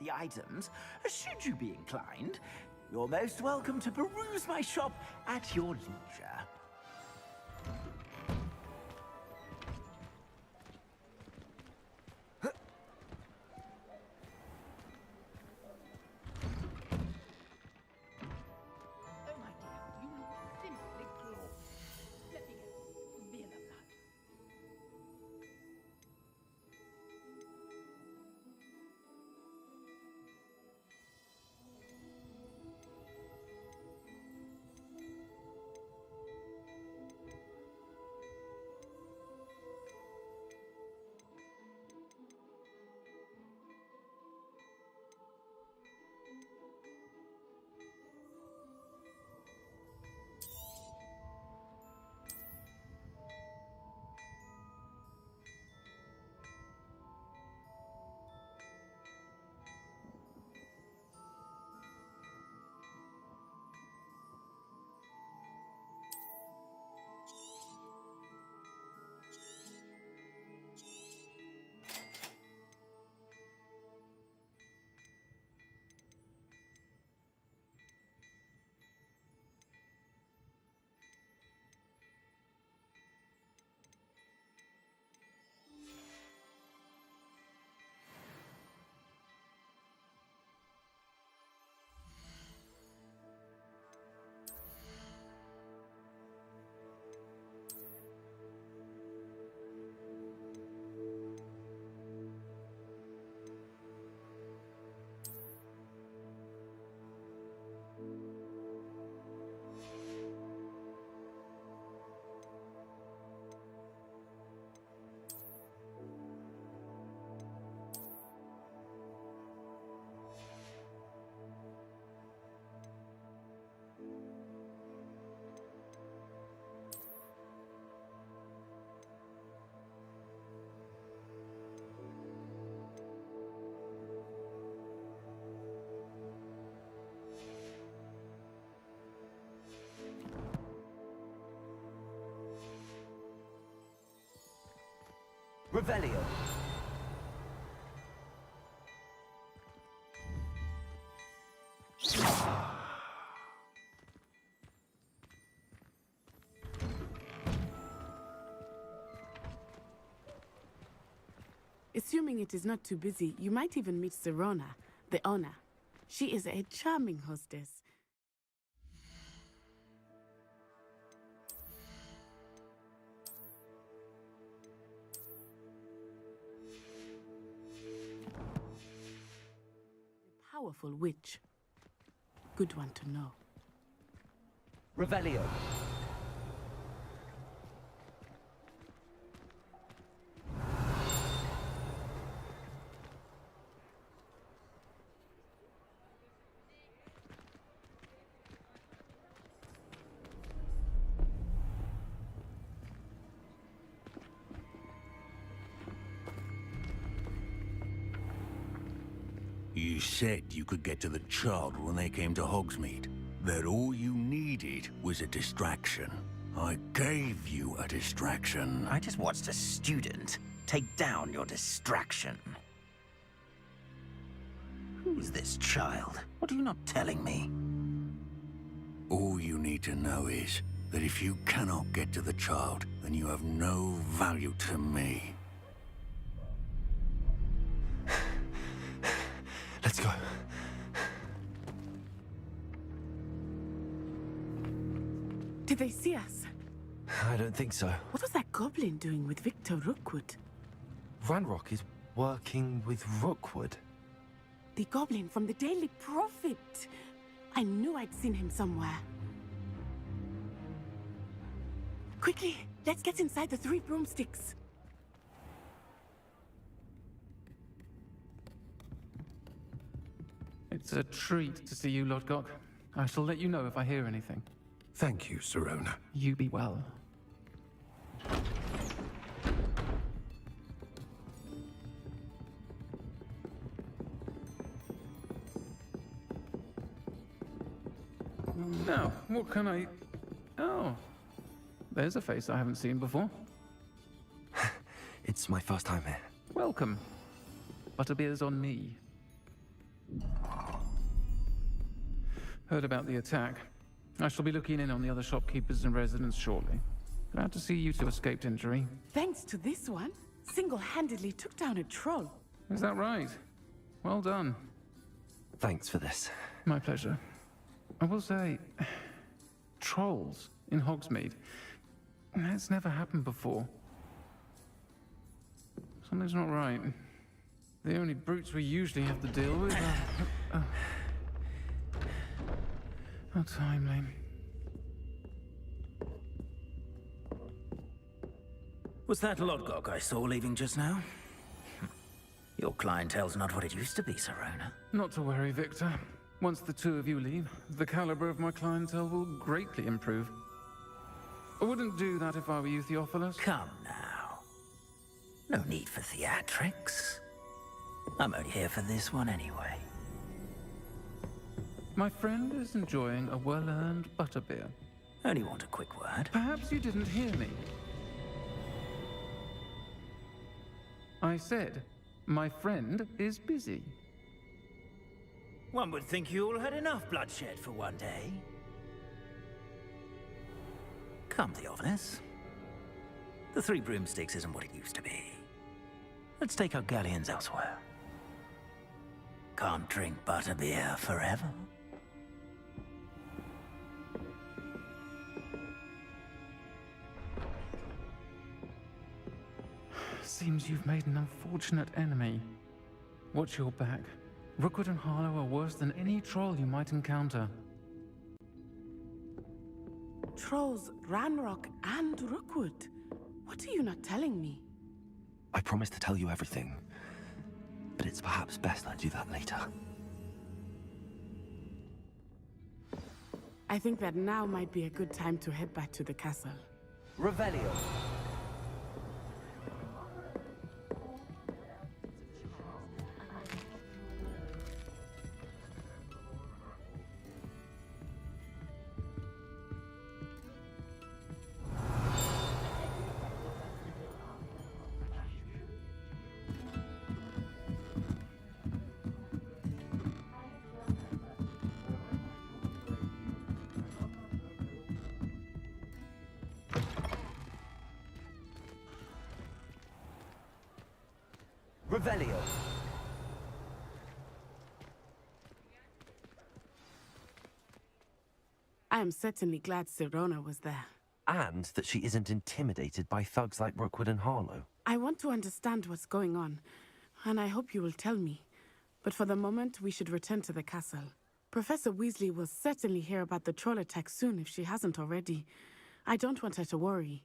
Speaker 13: The items, should you be inclined, you're most welcome to peruse my shop at your leisure.
Speaker 9: Oh, my dear, you look simply glorious. Let me go. Be the blood.
Speaker 2: Revelio.
Speaker 16: Assuming it is not too busy, you might even meet Serona, the owner. She is a charming hostess. A powerful witch. Good one to know.
Speaker 2: Revelio.
Speaker 12: You said you could get to the child when they came to Hogsmeade. That all you needed was a distraction. I gave you a distraction.
Speaker 5: I just watched a student take down your distraction. Who's this child? What are you not telling me?
Speaker 12: All you need to know is that if you cannot get to the child, then you have no value to me.
Speaker 2: Let's go.
Speaker 16: Did they see us?
Speaker 2: I don't think so.
Speaker 16: What was that goblin doing with Victor Rookwood?
Speaker 2: Ranrock is working with Rookwood.
Speaker 16: The goblin from the Daily Prophet. I knew I'd seen him somewhere. Quickly, let's get inside the 3 broomsticks.
Speaker 14: It's a treat to see you, Lodgok. I shall let you know if I hear anything.
Speaker 17: Thank you, Serona.
Speaker 14: You be well. Now, what can I... Oh, there's a face I haven't seen before.
Speaker 2: It's my first time here.
Speaker 14: Welcome. Butterbeer's on me. Heard about the attack. I shall be looking in on the other shopkeepers and residents shortly. Glad to see you two escaped injury.
Speaker 16: Thanks to this one, single-handedly took down a troll.
Speaker 14: Is that right? Well done.
Speaker 2: Thanks for this.
Speaker 14: My pleasure. I will say, trolls in Hogsmeade. That's never happened before. Something's not right. The only brutes we usually have to deal with are... How timely.
Speaker 5: Was that Lodgok I saw leaving just now? Your clientele's not what it used to be, Serona.
Speaker 14: Not to worry, Victor. Once the 2 of you leave, the caliber of my clientele will greatly improve. I wouldn't do that if I were you, Theophilus.
Speaker 5: Come now. No need for theatrics. I'm only here for this one anyway.
Speaker 14: My friend is enjoying a well-earned butterbeer.
Speaker 5: Only want a quick word.
Speaker 14: Perhaps you didn't hear me. I said, my friend is busy.
Speaker 5: One would think you all had enough bloodshed for one day. Come, Theophilus. The 3 broomsticks isn't what it used to be. Let's take our galleons elsewhere. Can't drink butterbeer forever.
Speaker 14: Seems you've made an unfortunate enemy. Watch your back. Rookwood and Harlow are worse than any troll you might encounter.
Speaker 16: Trolls, Ranrock, and Rookwood. What are you not telling me?
Speaker 2: I promised to tell you everything, but it's perhaps best I do that later.
Speaker 16: I think that now might be a good time to head back to the castle.
Speaker 2: Revelio. Revelio.
Speaker 16: I am certainly glad Sirona was there.
Speaker 2: And that she isn't intimidated by thugs like Rookwood and Harlow.
Speaker 16: I want to understand what's going on, and I hope you will tell me. But for the moment, we should return to the castle. Professor Weasley will certainly hear about the troll attack soon if she hasn't already. I don't want her to worry.